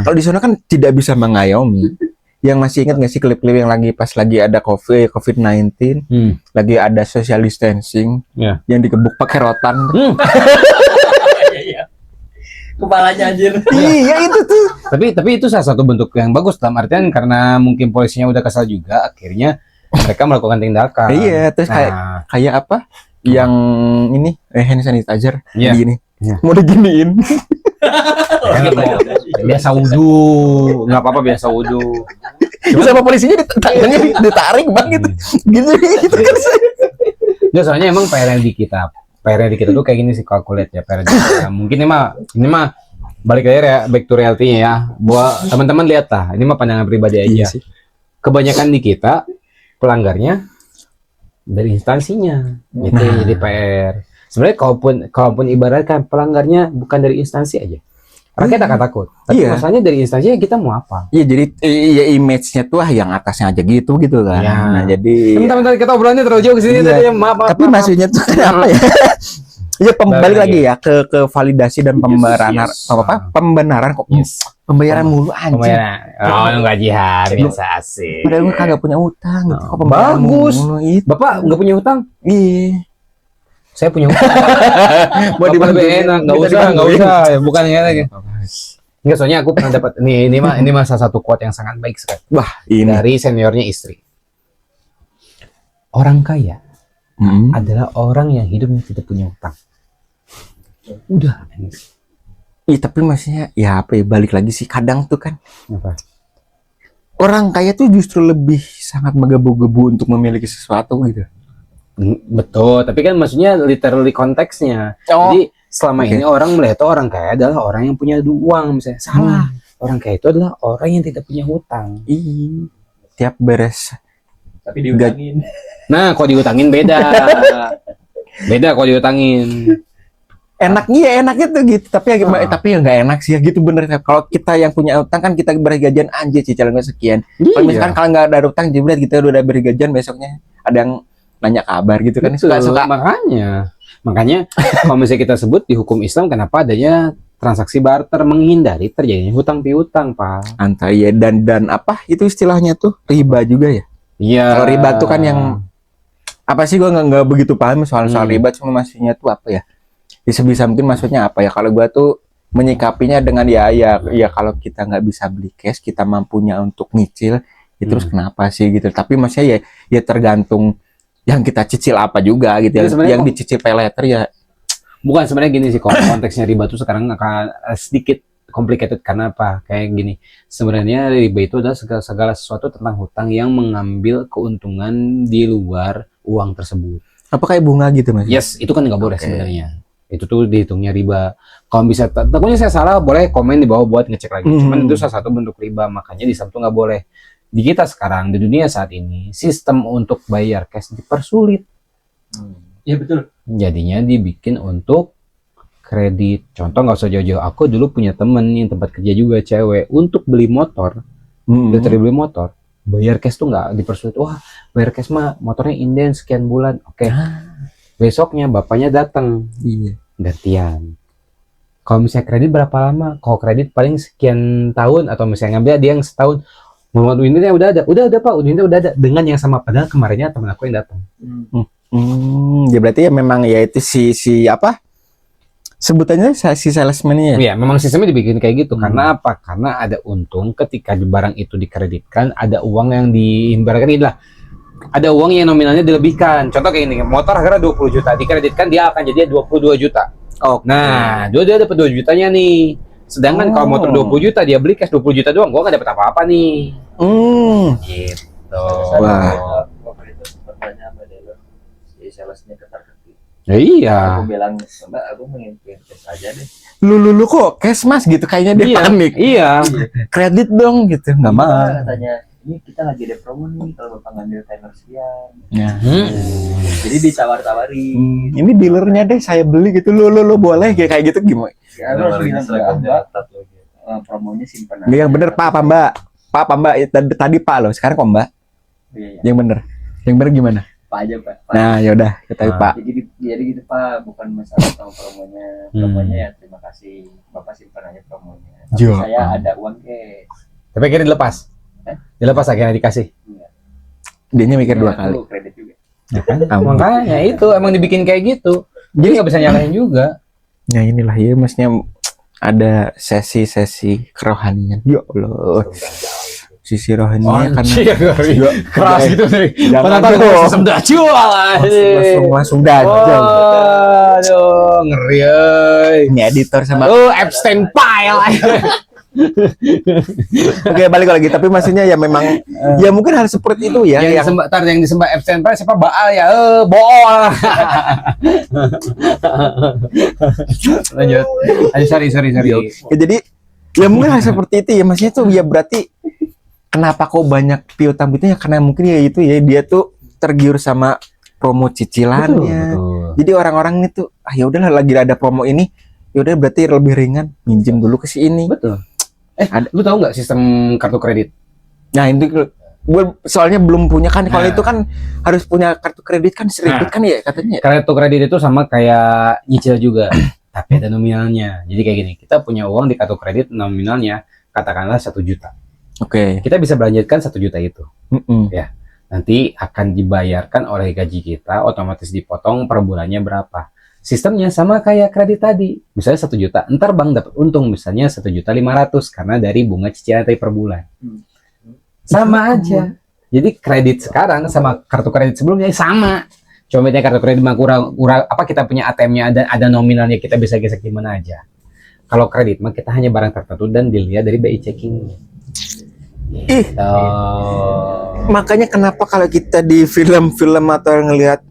Speaker 2: kalau di sana kan tidak bisa mengayomi yang masih ingat nggak sih klip-klip yang pas lagi ada COVID-19 lagi ada social distancing
Speaker 1: Iya.
Speaker 2: yang digebuk pakai rotan
Speaker 3: Kepalanya anjir.
Speaker 2: iya itu tuh
Speaker 1: Tapi itu salah satu bentuk yang bagus dalam artian karena mungkin polisinya udah kesal juga akhirnya mereka melakukan tindakan.
Speaker 2: iya terus
Speaker 1: Nah,
Speaker 2: kayak apa yang ini hand sanitizer
Speaker 1: Iya.
Speaker 2: gini
Speaker 1: Iya.
Speaker 2: mau diginiin
Speaker 1: kan mau- biasa wudhu, nggak apa-apa biasa wudhu.
Speaker 2: sama polisinya tangannya ditarik banget gitu gitu kan
Speaker 1: Nggak, soalnya emang PR di kita tuh kayak gini sih kalau aku lihat ya PR di kita. Mungkin ini mah balik lagi ya back to reality-nya ya. Buat teman-teman lihat lah, ini mah pandangan pribadi aja.
Speaker 2: Iya sih.
Speaker 1: Kebanyakan di kita pelanggarnya dari instansinya, itu yang jadi PR. Sebenarnya kalaupun ibaratkan pelanggarnya bukan dari instansi aja, rakyat akan takut. Tapi
Speaker 2: Iya.
Speaker 1: masalahnya dari instansinya kita mau apa?
Speaker 2: Iya jadi ya image-nya tuh yang atasnya aja gitu kan.
Speaker 1: Iya.
Speaker 2: Nah, jadi
Speaker 1: Teman-teman kita obrolannya terlalu jauh ke sini
Speaker 2: Iya.
Speaker 1: tadi ya, maaf.
Speaker 2: tapi maksudnya tuh kenapa ya? Ya balik lagi ya ke validasi dan pembenaran
Speaker 1: yes.
Speaker 2: pembenaran kok pembayaran mulu anjing.
Speaker 1: Pembayaran. Oh, enggak jihad biasa asik.
Speaker 2: Padahal gue kagak punya utang gitu.
Speaker 1: Oh,
Speaker 2: Kok pembayaran
Speaker 1: bagus.
Speaker 2: mulu itu.
Speaker 1: Bapak nggak punya hutang?
Speaker 2: Iya.
Speaker 1: Saya punya hutang.
Speaker 2: Mau
Speaker 1: Bapak lebih
Speaker 2: dibantuin,
Speaker 1: enak, nggak
Speaker 2: minta
Speaker 1: usah, nggak
Speaker 2: dibantuin.
Speaker 1: usah. Bukan ya lagi. Enggak, soalnya aku pernah dapat ini mah salah satu quote yang sangat baik sekali
Speaker 2: Wah, ini.
Speaker 1: dari seniornya istri. orang kaya
Speaker 2: Mm.
Speaker 1: adalah orang yang hidupnya tidak punya utang. Udah.
Speaker 2: Iya, tapi maksudnya ya apa ya, balik lagi sih kadang tuh kan
Speaker 1: Apa?
Speaker 2: orang kaya tuh justru lebih sangat menggebu-gebu untuk memiliki sesuatu gitu.
Speaker 1: Betul, tapi kan maksudnya literally konteksnya.
Speaker 2: Oh.
Speaker 1: Jadi selama
Speaker 2: Oke.
Speaker 1: ini orang melihat orang kaya adalah orang yang punya uang, misalnya. Salah. Orang kaya itu adalah orang yang tidak punya hutang.
Speaker 2: Ih, tiap beres
Speaker 3: Tapi diutangin.
Speaker 1: Nah, kalau diutangin beda. Beda kalau diutangin.
Speaker 2: enaknya ya enaknya tuh gitu, tapi ya nggak enak sih ya gitu bener. Kalau kita yang punya utang kan kita beri gajian anjir cicilannya sekian. Kalau misalkan kalau nggak ada utang jebret gitu udah beri gajian besoknya ada yang nanya kabar gitu kan.
Speaker 1: Betul,
Speaker 2: Suka
Speaker 1: makanya kalau misalnya kita sebut di hukum Islam kenapa adanya transaksi barter, menghindari terjadinya hutang piutang, Pak.
Speaker 2: antara ya dan apa itu istilahnya tuh riba juga ya.
Speaker 1: Iya.
Speaker 2: Kalau riba tuh kan yang apa sih, gua nggak begitu paham soal riba, cuma maksudnya tuh apa ya? Ya sebisa mungkin maksudnya apa ya? Kalau gua tuh menyikapinya dengan ya kalau kita nggak bisa beli cash, kita mampunya untuk nyicil, ya terus kenapa sih gitu? Tapi maksudnya ya tergantung yang kita cicil apa juga gitu ya.
Speaker 1: Jadi sebenarnya
Speaker 2: Yang dicicil pay later ya.
Speaker 1: bukan sebenarnya gini sih, konteksnya riba tuh sekarang akan sedikit complicated karena apa? Kayak gini. Sebenarnya riba itu adalah segala sesuatu tentang hutang yang mengambil keuntungan di luar uang tersebut.
Speaker 2: Apa kayak bunga gitu Mas?
Speaker 1: Yes, itu kan nggak boleh
Speaker 2: Oke.
Speaker 1: sebenarnya. Itu tuh dihitungnya riba. Kalau bisa, takutnya saya salah, boleh komen di bawah buat ngecek lagi. Cuman itu salah satu bentuk riba, makanya di Islam tuh nggak boleh. Di kita sekarang, di dunia saat ini, sistem untuk bayar cash dipersulit.
Speaker 3: Iya betul.
Speaker 1: Jadinya dibikin untuk kredit. Contoh nggak usah jauh-jauh. Aku dulu punya temen yang tempat kerja juga cewek. Untuk beli motor, literally beli motor, bayar cash tuh nggak dipersulit. Wah, bayar cash mah motornya inden sekian bulan. Oke. Besoknya bapaknya datang.
Speaker 2: Iya.
Speaker 1: Gantian. Kalau misalnya kredit berapa lama? Kalau kredit paling sekian tahun atau misalnya ngambil dia yang setahun. Muhammad Winnya udah ada Pak, Winnya udah ada dengan yang sama padahal kemarinnya teman aku yang datang.
Speaker 2: Ya berarti ya memang ya itu si apa? Sebutannya si salesman-nya ya.
Speaker 1: Iya, memang sistemnya dibikin kayak gitu. Karena apa? Karena ada untung ketika di barang itu dikreditkan, ada uang yang diibaratkan inilah. Ada uang yang nominalnya dilebihkan. Contoh kayak ini, motor harga 20 juta, dikreditkan dia akan jadi 22 juta.
Speaker 2: Oh.
Speaker 1: Nah, dia dapat 2 jutanya nih. Sedangkan kalau motor 20 juta dia beli cash 20 juta doang, gua nggak dapat apa-apa nih. Gitu.
Speaker 2: Wah.
Speaker 3: Waktu itu sempat tanya sama dia, si salesnya ketar-ketir.
Speaker 1: Ya iya.
Speaker 3: Aku bilang, Mbak, aku mengimpin cash aja deh.
Speaker 2: Lu kok cash Mas gitu, kayaknya dia
Speaker 1: Iya.
Speaker 2: panik.
Speaker 1: Iya.
Speaker 2: Kredit dong gitu, nggak mau.
Speaker 3: Katanya, ini kita lagi ada promo nih kalau Bapak ngambil tenor sekian.
Speaker 2: Ya.
Speaker 3: Jadi ditawar-tawari.
Speaker 2: Ini dealernya deh, saya beli gitu. Lu boleh kayak gitu gimana?
Speaker 3: Ya, aku harus bilang enggak, Mbak. Promonya simpen aja.
Speaker 2: Nggak, yang bener Pak apa Mbak? Pak apa Mbak? Tadi Pak loh, sekarang kok Mbak?
Speaker 3: Iya, iya.
Speaker 2: Yang bener. Yang bener gimana?
Speaker 3: Pak aja, Pak. Pak.
Speaker 2: Nah, yaudah, kita Pak.
Speaker 3: Jadi gitu Pak, bukan masalah tahu promonya. Promonya ya terima kasih. Bapak simpan aja promonya. Tapi
Speaker 2: Jo.
Speaker 3: saya ada uang cash.
Speaker 1: Tapi akhirnya dilepas. Dilepas akhirnya dikasih.
Speaker 2: Dianya mikir dua
Speaker 3: Aku
Speaker 2: kali.
Speaker 3: kredit juga.
Speaker 1: Ya kan?
Speaker 2: Ampun.
Speaker 1: Makanya itu emang dibikin kayak gitu. Jadi nggak bisa nyalahin juga.
Speaker 2: Ya inilah ya, maksudnya ada sesi-sesi kerohanian. Ya Allah. Sisi rohaninya karena
Speaker 1: keras gitu sih.
Speaker 2: Jangan
Speaker 1: Penonton
Speaker 2: dong.
Speaker 1: sistem dajjal.
Speaker 2: langsung dajjal.
Speaker 1: Aduh, ngeri euy.
Speaker 2: Ini editor sama
Speaker 1: Oh, Epstein file.
Speaker 2: Oke, balik lagi, tapi maksudnya ya memang ya mungkin hal seperti itu ya
Speaker 1: yang disembah Epstein file siapa? Baal ya. Bool. Lanjut. Ayo sorry.
Speaker 2: Ya, jadi ya mungkin hal seperti itu ya, maksudnya tuh ya berarti kenapa kok banyak piutang itu ya karena mungkin ya itu ya dia tuh tergiur sama promo cicilannya.
Speaker 1: Betul.
Speaker 2: Jadi orang-orang ini tuh ya udahlah lagi ada promo ini, ya udah berarti lebih ringan, minjem dulu ke si ini.
Speaker 1: Betul. Lu tahu nggak sistem kartu kredit?
Speaker 2: Nah, ini gue soalnya belum punya kan. Kalau itu kan harus punya kartu kredit kan seribet kan ya katanya.
Speaker 1: Kartu kredit itu sama kayak nyicil juga, tapi ada nominalnya. Jadi kayak gini, kita punya uang di kartu kredit nominalnya katakanlah 1 juta.
Speaker 2: Oke.
Speaker 1: Kita bisa belanjakan 1 juta itu.
Speaker 2: Mm-mm.
Speaker 1: Ya. Nanti akan dibayarkan oleh gaji kita, otomatis dipotong per bulannya berapa. Sistemnya sama kayak kredit tadi. Misalnya 1 juta, ntar bank dapat untung misalnya 1.500.000 karena dari bunga cicilan tadi per bulan. Sama aja. Jadi kredit sekarang sama kartu kredit sebelumnya sama. Cuma bedanya kartu kredit mah kurang apa kita punya ATM-nya ada nominalnya kita bisa gesek di mana aja. Kalau kredit mah kita hanya barang tertentu dan dilihat dari BI checking.
Speaker 2: Ih,
Speaker 1: Oh.
Speaker 2: makanya kenapa kalau kita di film-film atau ngelihat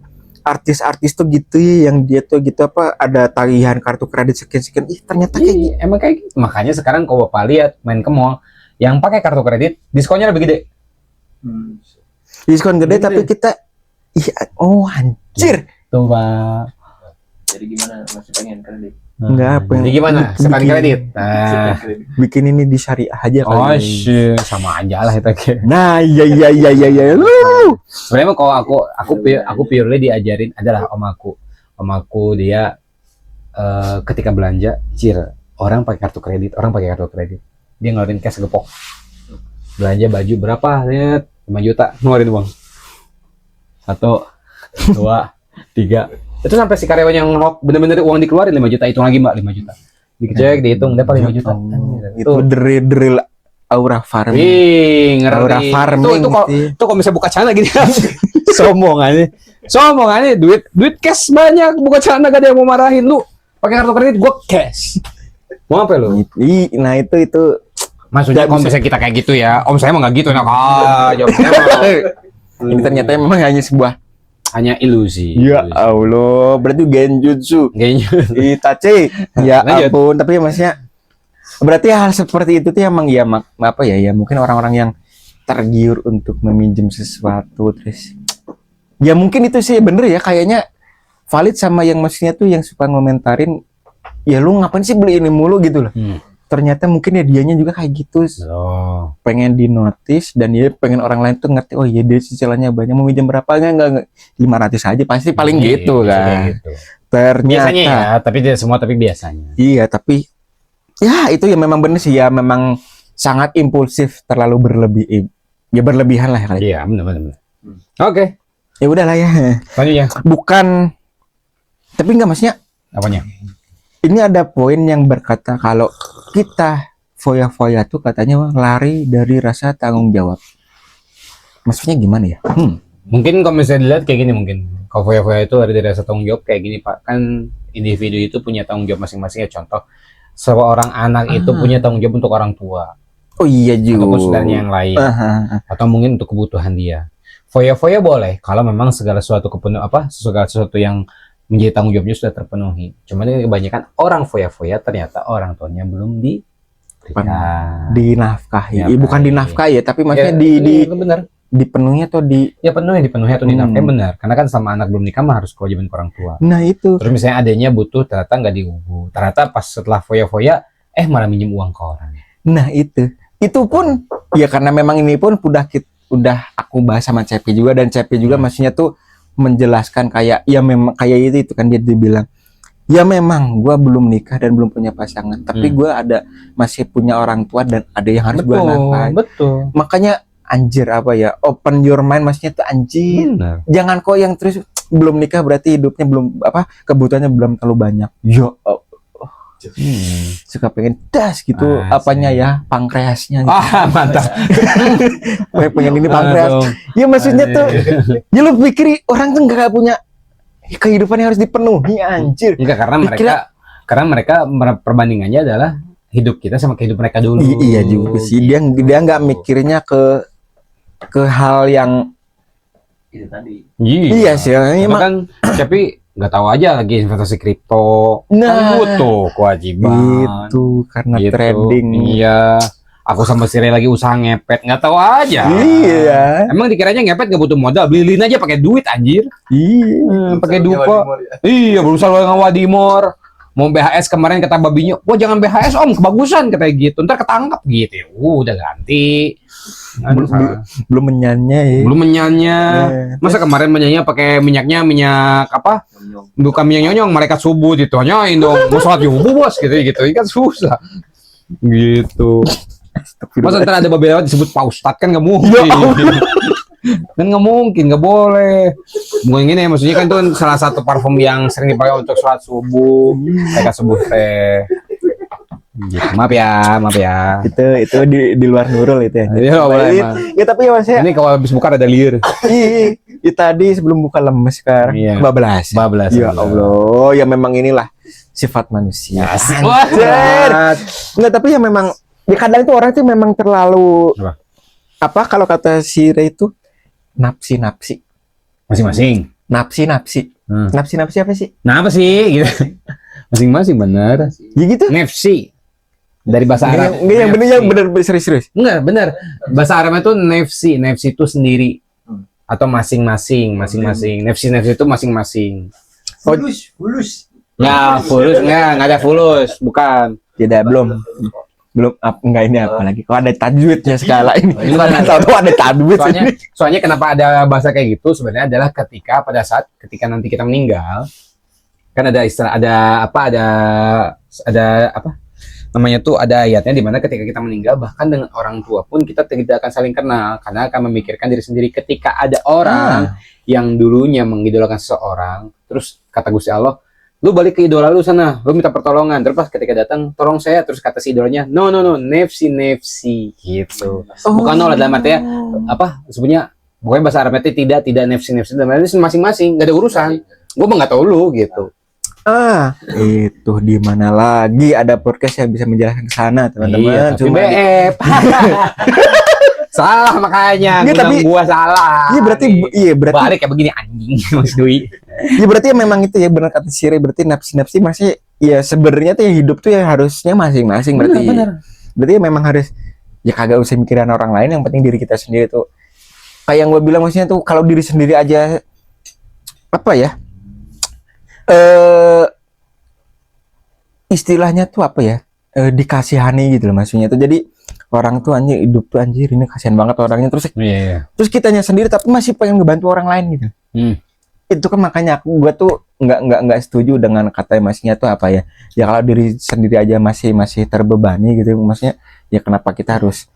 Speaker 2: artis-artis tuh gitu ya, yang dia tuh gitu apa ada tagihan kartu kredit sekian-sekian, ih ternyata kayak gitu.
Speaker 1: Emang kayak gitu. Makanya sekarang kalau Bapak lihat main ke mall yang pakai kartu kredit diskonnya lebih gede.
Speaker 2: Diskon gede
Speaker 1: Gede.
Speaker 2: tapi kita oh anjir.
Speaker 1: Tuh, Pak.
Speaker 3: Jadi gimana masih pengen kredit?
Speaker 2: Enggak, apa
Speaker 1: Jadi
Speaker 2: yang-
Speaker 1: gimana? Sepan
Speaker 2: bikin-
Speaker 1: kredit. Nah.
Speaker 2: Bikin ini di syariah aja
Speaker 1: Oh,
Speaker 2: kali.
Speaker 1: shit. Sama aja lah itu.
Speaker 2: Nah, iya.
Speaker 1: Sebenarnya mah kalau aku purely diajarin adalah om aku dia ketika belanja orang pakai kartu kredit dia ngeluarin cash gepok belanja baju berapa lihat 5 juta ngeluarin uang 1 2 3 itu sampai si karyawan yang ngok bener-bener uang dikeluarin 5 juta hitung lagi mbak 5 juta dicek dihitung dapat 5 juta.
Speaker 2: Itu drill aura farming.
Speaker 1: Wih, ngeri.
Speaker 2: Aura farming.
Speaker 1: Itu kalau misalnya buka celana gini sombong aja duit cash banyak buka celana gak ada yang mau marahin lu pakai kartu kredit gua cash mau apa lu
Speaker 2: Nah itu
Speaker 1: maksudnya
Speaker 2: Nggak
Speaker 1: kalau
Speaker 2: bisa.
Speaker 1: misalnya kita kayak gitu ya om saya mah nggak gitu enak jawabnya mah
Speaker 2: ini ternyata memang hanya sebuah
Speaker 1: hanya ilusi
Speaker 2: ya Allah, berarti genjutsu.
Speaker 1: kayaknya
Speaker 2: Itachi. Ya
Speaker 1: Lanjut.
Speaker 2: ampun, tapi maksudnya berarti hal seperti itu tuh emang ya apa ya mungkin orang-orang yang tergiur untuk meminjam sesuatu terus ya mungkin itu sih bener ya kayaknya valid sama yang maksudnya tuh yang suka ngomentarin ya lu ngapain sih beli ini mulu gitu loh. Ternyata mungkin ya dianya juga kayak gitu
Speaker 1: oh
Speaker 2: pengen dinotis dan dia pengen orang lain tuh ngerti oh iya dia cicilannya banyak mau minjem berapa enggak 500 aja pasti paling gitu
Speaker 1: Iya,
Speaker 2: kan.
Speaker 1: gitu.
Speaker 2: Ternyata
Speaker 1: biasanya ya tapi tidak semua tapi biasanya
Speaker 2: iya tapi ya itu ya memang bener sih ya memang sangat impulsif terlalu berlebihan lah kali.
Speaker 1: iya benar oke
Speaker 2: Ya udahlah ya.
Speaker 1: selanjutnya
Speaker 2: Bukan tapi enggak maksudnya
Speaker 1: apanya
Speaker 2: ini ada poin yang berkata kalau kita foya-foya tuh katanya lari dari rasa tanggung jawab. Maksudnya gimana ya?
Speaker 1: mungkin kalau misalnya dilihat kayak gini mungkin kalau foya-foya itu ada dari rasa tanggung jawab kayak gini pak kan individu itu punya tanggung jawab masing-masing ya contoh seorang anak itu punya tanggung jawab untuk orang tua
Speaker 2: Oh iya
Speaker 1: ataupun
Speaker 2: juga.
Speaker 1: saudaranya yang lain atau mungkin untuk kebutuhan dia foya-foya boleh kalau memang segala sesuatu yang menjadi tanggung jawabnya sudah terpenuhi cuman ini kebanyakan orang foya-foya ternyata orang tuanya belum diberikan
Speaker 2: Dinafkahi.
Speaker 1: Ya,
Speaker 2: Bukan
Speaker 1: baik.
Speaker 2: dinafkahi ya, tapi maksudnya
Speaker 1: itu benar
Speaker 2: dipenuhi atau di
Speaker 1: ya dipenuhi atau dinafkahi benar karena kan sama anak belum nikah mah harus kewajiban ke orang tua.
Speaker 2: Nah itu.
Speaker 1: Terus misalnya adanya butuh ternyata nggak diubu ternyata pas setelah foya-foya malah minjem uang ke orang.
Speaker 2: Nah itu pun ya karena memang ini pun udah aku bahas sama Cepi juga dan Cepi juga maksudnya tuh menjelaskan kayak ya memang kayak itu kan dia bilang ya memang gua belum nikah dan belum punya pasangan tapi gua masih punya orang tua dan ada yang harus gua nafkahi.
Speaker 1: Betul.
Speaker 2: Makanya anjir apa ya open your mind maksudnya tuh anjir.
Speaker 1: Benar.
Speaker 2: Jangan kok yang terus belum nikah berarti hidupnya belum kebutuhannya belum terlalu banyak. Yo suka pengen das gitu
Speaker 1: Asik.
Speaker 2: apanya ya pankreasnya gitu.
Speaker 1: Mantap.
Speaker 2: pengen ini pankreas. Ya maksudnya tuh ya lu pikir orang tuh nggak punya kehidupan yang harus dipenuhi anjir.
Speaker 1: Enggak karena mereka perbandingannya adalah hidup kita sama kehidupan mereka dulu.
Speaker 2: Iya juga sih dia nggak mikirnya ke hal yang
Speaker 3: Itu tadi.
Speaker 2: iya sih
Speaker 1: Karena kan tapi nggak tahu aja lagi investasi kripto
Speaker 2: Nah.
Speaker 1: kan butuh kewajiban
Speaker 2: itu karena
Speaker 1: gitu.
Speaker 2: trading.
Speaker 1: Iya aku sama si Ray lagi usaha ngepet nggak tahu aja
Speaker 2: Iya.
Speaker 1: emang dikiranya ngepet nggak butuh modal beli lilin aja pakai duit anjir
Speaker 2: Iya.
Speaker 1: pakai dupo iya berusaha dengan Wadimor mau BHS kemarin kata babinya wah jangan BHS om kebagusan katanya gitu ntar ketangkap gitu ya udah ganti
Speaker 2: Belum menyanyi ya.
Speaker 1: belum menyanyi
Speaker 2: Iya.
Speaker 1: masa kemarin menyanyi pakai minyak apa bukan minyak nyonyong malaikat subuh ditanyain dong mau sholat subuh bos gitu kan susah gitu masa ntar ada babi lewat disebut Pak Ustadz kan nggak mungkin kan nggak mungkin nggak boleh mungkin gini maksudnya kan itu kan salah satu parfum yang sering dipakai untuk sholat subuh malaikat subuh teh Gitu. Maaf ya.
Speaker 2: Itu di luar Nurul itu ya.
Speaker 1: Iya, boleh, emang.
Speaker 2: Ya tapi ya Mas ya.
Speaker 1: Ini kalau habis buka ada liur.
Speaker 2: Iya, tadi sebelum buka lemes sekarang.
Speaker 1: Iya.
Speaker 2: Bablas.
Speaker 1: Bablas.
Speaker 2: Ya Allah, ya memang inilah sifat manusia.
Speaker 1: Wah,
Speaker 2: Anjir.
Speaker 1: berat.
Speaker 2: Enggak, tapi ya memang ya kadang itu orang tuh memang terlalu
Speaker 1: Apa?
Speaker 2: kalau kata si Ray itu napsi.
Speaker 1: Masing-masing.
Speaker 2: Napsi. Napsi apa sih?
Speaker 1: Nah, apa sih? Gitu. Masing-masing bener.
Speaker 2: Ya gitu.
Speaker 1: Nefsi. Dari bahasa Arab.
Speaker 2: Enggak, yang
Speaker 1: Nefsi.
Speaker 2: bener serius.
Speaker 1: Enggak, bener. Bahasa Arabnya itu nefsi. Nefsi itu sendiri. Atau masing-masing. Nefsi itu masing-masing.
Speaker 3: Fulus.
Speaker 1: Ya, fulus. Enggak ada fulus. Bukan.
Speaker 2: Tidak, belum enggak ini apa lagi. Kok ada tajwidnya segala ini. Tahu ada tajwid.
Speaker 1: Soalnya kenapa ada bahasa kayak gitu sebenarnya adalah ketika nanti kita meninggal, kan ada istilah, ada apa namanya tuh, ada ayatnya di mana ketika kita meninggal bahkan dengan orang tua pun kita tidak akan saling kenal karena akan memikirkan diri sendiri. Ketika ada orang yang dulunya mengidolakan seseorang, terus kata Gusti Allah, lu balik ke idola lu sana, lu minta pertolongan, terus pas ketika datang tolong saya, terus kata si idolanya no nefsi gitu. Bukan nol dalam artinya apa sebenarnya, pokoknya bahasa Arabnya tidak nefsi dalam artinya masing-masing, gak ada urusan, gue mah nggak tahu lu gitu.
Speaker 2: Itu di mana lagi ada podcast yang bisa menjelaskan ke sana, teman-teman.
Speaker 1: Iya, tapi
Speaker 2: Cuma
Speaker 1: BF. Salah makanya,
Speaker 2: Iya, tapi
Speaker 1: gua salah.
Speaker 2: iya berarti
Speaker 1: balik kayak begini anjing Mas Dwi.
Speaker 2: ya berarti ya memang itu ya benar kata Siri, berarti nafsi masih ya sebenarnya tuh ya hidup tuh ya harusnya masing-masing berarti.
Speaker 1: Bener.
Speaker 2: Berarti ya memang harus ya kagak usah mikirin orang lain, yang penting diri kita sendiri tuh. Kayak yang gue bilang maksudnya tuh kalau diri sendiri aja apa ya? Istilahnya tuh apa ya? Dikasihani gitu loh maksudnya tuh. Jadi orang tuh anjir hidup tuh anjir ini kasihan banget orangnya, terus kitanya sendiri tapi masih pengen ngebantu orang lain gitu. Itu kan makanya gue tuh nggak setuju dengan kata maksudnya tuh apa ya? Ya kalau diri sendiri aja masih terbebani gitu, maksudnya ya kenapa kita harus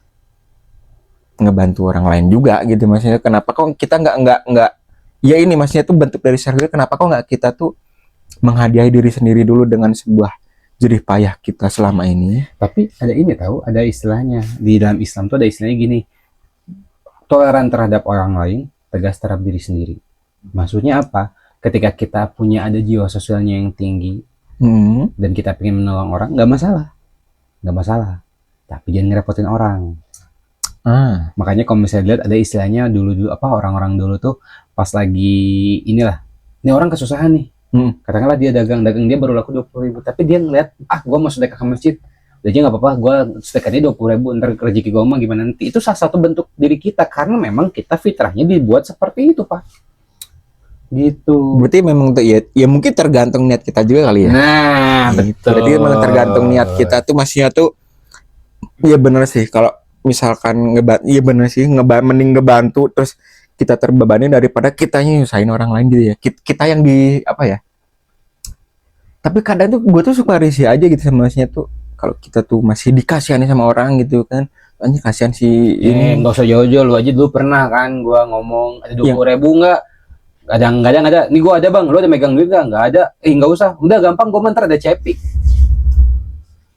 Speaker 2: ngebantu orang lain juga gitu, maksudnya kenapa kok kita nggak ya ini maksudnya tuh bentuk dari self-care, kenapa kok nggak kita tuh menghadiahi diri sendiri dulu dengan sebuah jerih payah kita selama ini.
Speaker 1: Tapi ada ini tahu, ada istilahnya di dalam Islam tuh, ada istilahnya gini, toleran terhadap orang lain, tegas terhadap diri sendiri. Maksudnya apa? Ketika kita punya ada jiwa sosialnya yang tinggi dan kita pengen menolong orang, nggak masalah, tapi jangan ngerepotin orang. Makanya kalau misalnya lihat ada istilahnya dulu apa, orang-orang dulu tuh pas lagi inilah, ini orang kesusahan nih, katakanlah dia dagang dia baru laku 20.000, tapi dia ngeliat gue mau sedekah ke masjid, udah aja nggak apa-apa, gue sedekahnya 20.000, ntar rezeki gue mah gimana nanti. Itu salah satu bentuk diri kita karena memang kita fitrahnya dibuat seperti itu Pak, gitu.
Speaker 2: Berarti memang tuh ya mungkin tergantung niat kita juga kali ya.
Speaker 1: Nah betul,
Speaker 2: berarti memang tergantung niat kita tuh, maksudnya tuh ya bener sih kalau misalkan mending ngebantu terus kita terbebani daripada kita nyusahin orang lain gitu ya. Kita yang di apa ya, tapi kadang tuh gue tuh suka risih aja gitu sama maksudnya tuh kalau kita tuh masih dikasihani sama orang gitu kan, anjir kasihan si ini.
Speaker 1: Nggak usah jauh-jauh, lu aja dulu pernah kan gue ngomong ada 20.000 nggak ada, nih gue ada bang, lu ada megang duit nggak ada, nggak usah, udah gampang, gue ntar ada cepi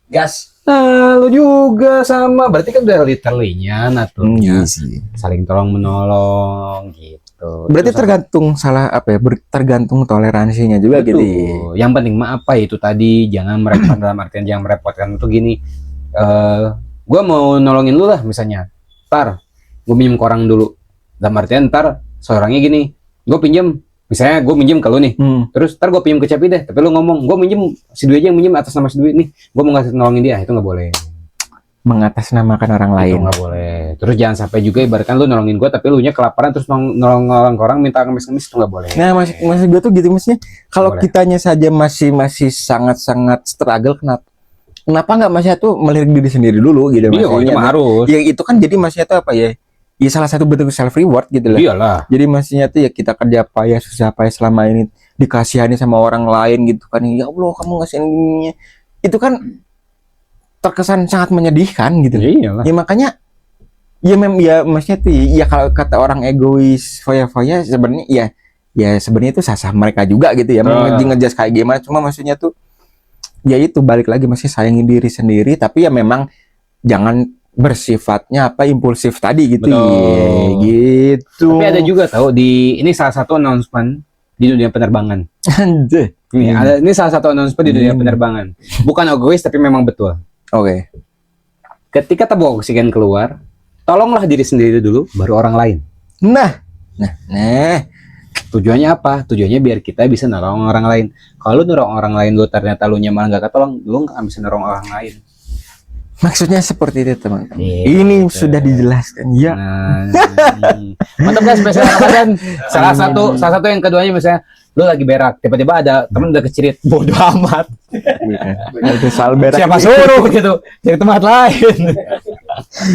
Speaker 1: gas. Nah, lu juga sama, berarti kan udah literally-nya naturnya saling tolong menolong gitu.
Speaker 2: Berarti tergantung salah apa ya, tergantung toleransinya juga.
Speaker 1: Betul.
Speaker 2: Gitu.
Speaker 1: Yang penting mah apa itu tadi, jangan merepotkan dalam artian jangan merepotkan itu gini. Gue mau nolongin lu lah misalnya, ntar gue minjem ke orang dulu, dalam artian ntar seorangnya gini, gue pinjem, misalnya gue minjem ke lu nih, terus ntar gue pinjem ke Cepi deh, tapi lu ngomong gue minjem si Dwi aja yang minjem atas nama si Dwi nih, gue mau ngasih nolongin dia, itu nggak boleh.
Speaker 2: Mengatasnamakan orang lain
Speaker 1: itu nggak boleh. Terus jangan sampai juga ibaratkan lu nolongin gue tapi lu nya kelaparan terus nolong orang minta ngemis-ngemis, itu nggak boleh.
Speaker 2: Nah maksud gue tuh gitu, maksudnya kalau kitanya saja masih sangat struggle, kenapa nggak maksudnya tuh melirik diri sendiri dulu gitu.
Speaker 1: Iya,
Speaker 2: maksudnya
Speaker 1: itu harus.
Speaker 2: Ya itu kan jadi maksudnya tuh apa ya? Ya salah satu bentuk self reward gitu lah.
Speaker 1: Iyalah.
Speaker 2: Jadi maksudnya tuh ya kita kerja payah susah payah selama ini dikasihani sama orang lain gitu kan. Ya Allah kamu ngasihin gini. Itu kan terkesan sangat menyedihkan gitu.
Speaker 1: Iyalah.
Speaker 2: Ya makanya ya maksudnya tuh ya kalau kata orang egois foya-foya sebenarnya ya sebenarnya itu sah-sah mereka juga gitu ya. Mau ngejas kayak gimana, cuma maksudnya tuh ya itu balik lagi masih sayangi diri sendiri, tapi ya memang jangan bersifatnya impulsif tadi gitu.
Speaker 1: Betul.
Speaker 2: Gitu.
Speaker 1: Tapi ada juga tahu ini salah satu announcement di dunia penerbangan.
Speaker 2: Anjir.
Speaker 1: Ini salah satu announcement di dunia penerbangan. Bukan egois tapi memang betul.
Speaker 2: Oke.
Speaker 1: Ketika tabung oksigen keluar, tolonglah diri sendiri dulu, baru orang lain.
Speaker 2: Nah.
Speaker 1: Tujuannya apa? Tujuannya biar kita bisa nolong orang lain. Kalau nolong orang lain lu ternyata lu malah nggak ketolong, lu nggak bisa nolong orang lain.
Speaker 2: Maksudnya seperti itu, teman-teman.
Speaker 1: Iya,
Speaker 2: Ini
Speaker 1: gitu.
Speaker 2: sudah dijelaskan. Ya.
Speaker 1: Nah, mantap guys, spesial Ramadan. Salah satu yang keduanya misalnya lu lagi berak, tiba-tiba ada temen udah kecirit, bodoh amat.
Speaker 2: Itu soal berak.
Speaker 1: Siapa suruh gitu? Cari tempat lain.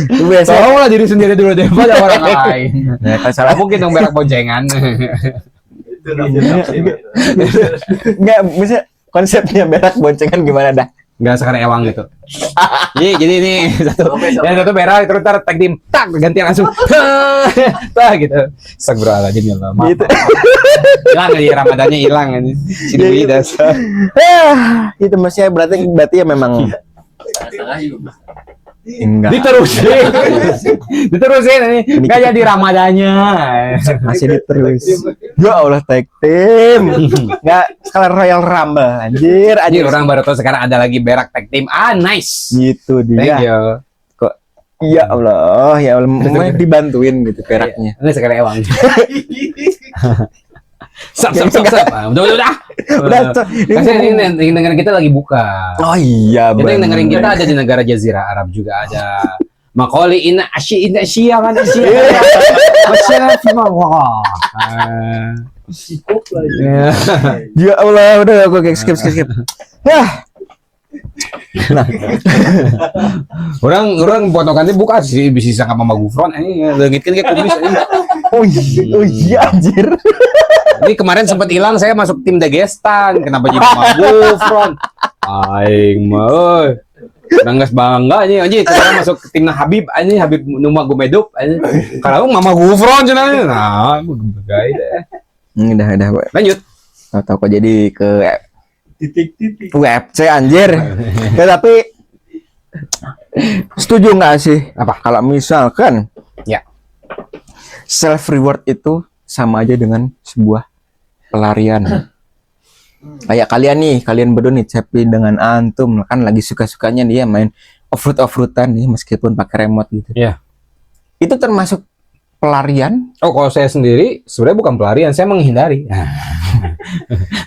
Speaker 2: Itu biasa.
Speaker 1: Tolonglah diri sendiri dulu daripada orang lain.
Speaker 2: Ya, kalau salah
Speaker 1: Mungkin dong berak boncengan.
Speaker 3: Itu namanya nafsi, betul.
Speaker 2: enggak, maksudnya konsepnya berak boncengan gimana dah?
Speaker 1: Nggak sekarang ewang gitu. Jadi ini yang satu berak terus ntar tag team tak ganti langsung. Tah gitu. Astagfirullahaladzim ya Allah. Maaf.
Speaker 2: Gitu.
Speaker 1: Hilang aja Ramadannya hilang ini. Sini dasar.
Speaker 2: Itu maksudnya berarti ya memang
Speaker 3: Setengah juga.
Speaker 2: enggak.
Speaker 1: Diterusin ini. Nggak jadi Ramadannya.
Speaker 2: Masih diterus. Ya Allah, tag team. Enggak sekalian Royal Rumble. Anjir,
Speaker 1: Anjir orang baru tahu sekarang ada lagi berak tag team. Ah nice.
Speaker 2: Gitu
Speaker 1: Thank
Speaker 2: dia.
Speaker 1: you.
Speaker 2: Kok ya Allah, mau dibantuin gitu beraknya.
Speaker 1: Ini sekarang ewang. Sap. Udah.
Speaker 2: Udah, Cok.
Speaker 1: Kasih ini dengerin kita lagi buka.
Speaker 2: Oh iya,
Speaker 1: Kita yang
Speaker 2: bener.
Speaker 1: dengerin kita ada di negara Jazirah Arab juga ada. Makoli ina Asia kan Asia. Masyarakat wah.
Speaker 2: Ya Allah, udah aku skip. Yah.
Speaker 1: Orang potongannya buka sih bisa sama Mama Gufron ini legit kan kayak kumis ini.
Speaker 2: Oh iya anjir.
Speaker 1: Ini kemarin sempat hilang saya masuk tim Dagestan. Kenapa jadi Mama Gufron? Aing mah. Nanggas bangga nih anjing sekarang masuk ke timnya Habib anjing Habib Numa Gumedup anjing. Kalau Mama Gufron cenah. Nah, guys.
Speaker 2: Udah.
Speaker 1: Lanjut.
Speaker 2: Tahu kok jadi ke
Speaker 3: Titik-titik.
Speaker 2: UFC anjir. Ya tapi setuju nggak sih?
Speaker 1: Apa?
Speaker 2: Kalau misalkan
Speaker 1: Ya.
Speaker 2: self reward itu sama aja dengan sebuah pelarian. Kayak kalian berdua nih, Cepi dengan Antum kan lagi suka-sukanya dia main off-road-off-roadan nih meskipun pakai remote gitu.
Speaker 1: Iya.
Speaker 2: Itu termasuk pelarian?
Speaker 1: Oh, kalau saya sendiri sebenarnya bukan pelarian, saya menghindari.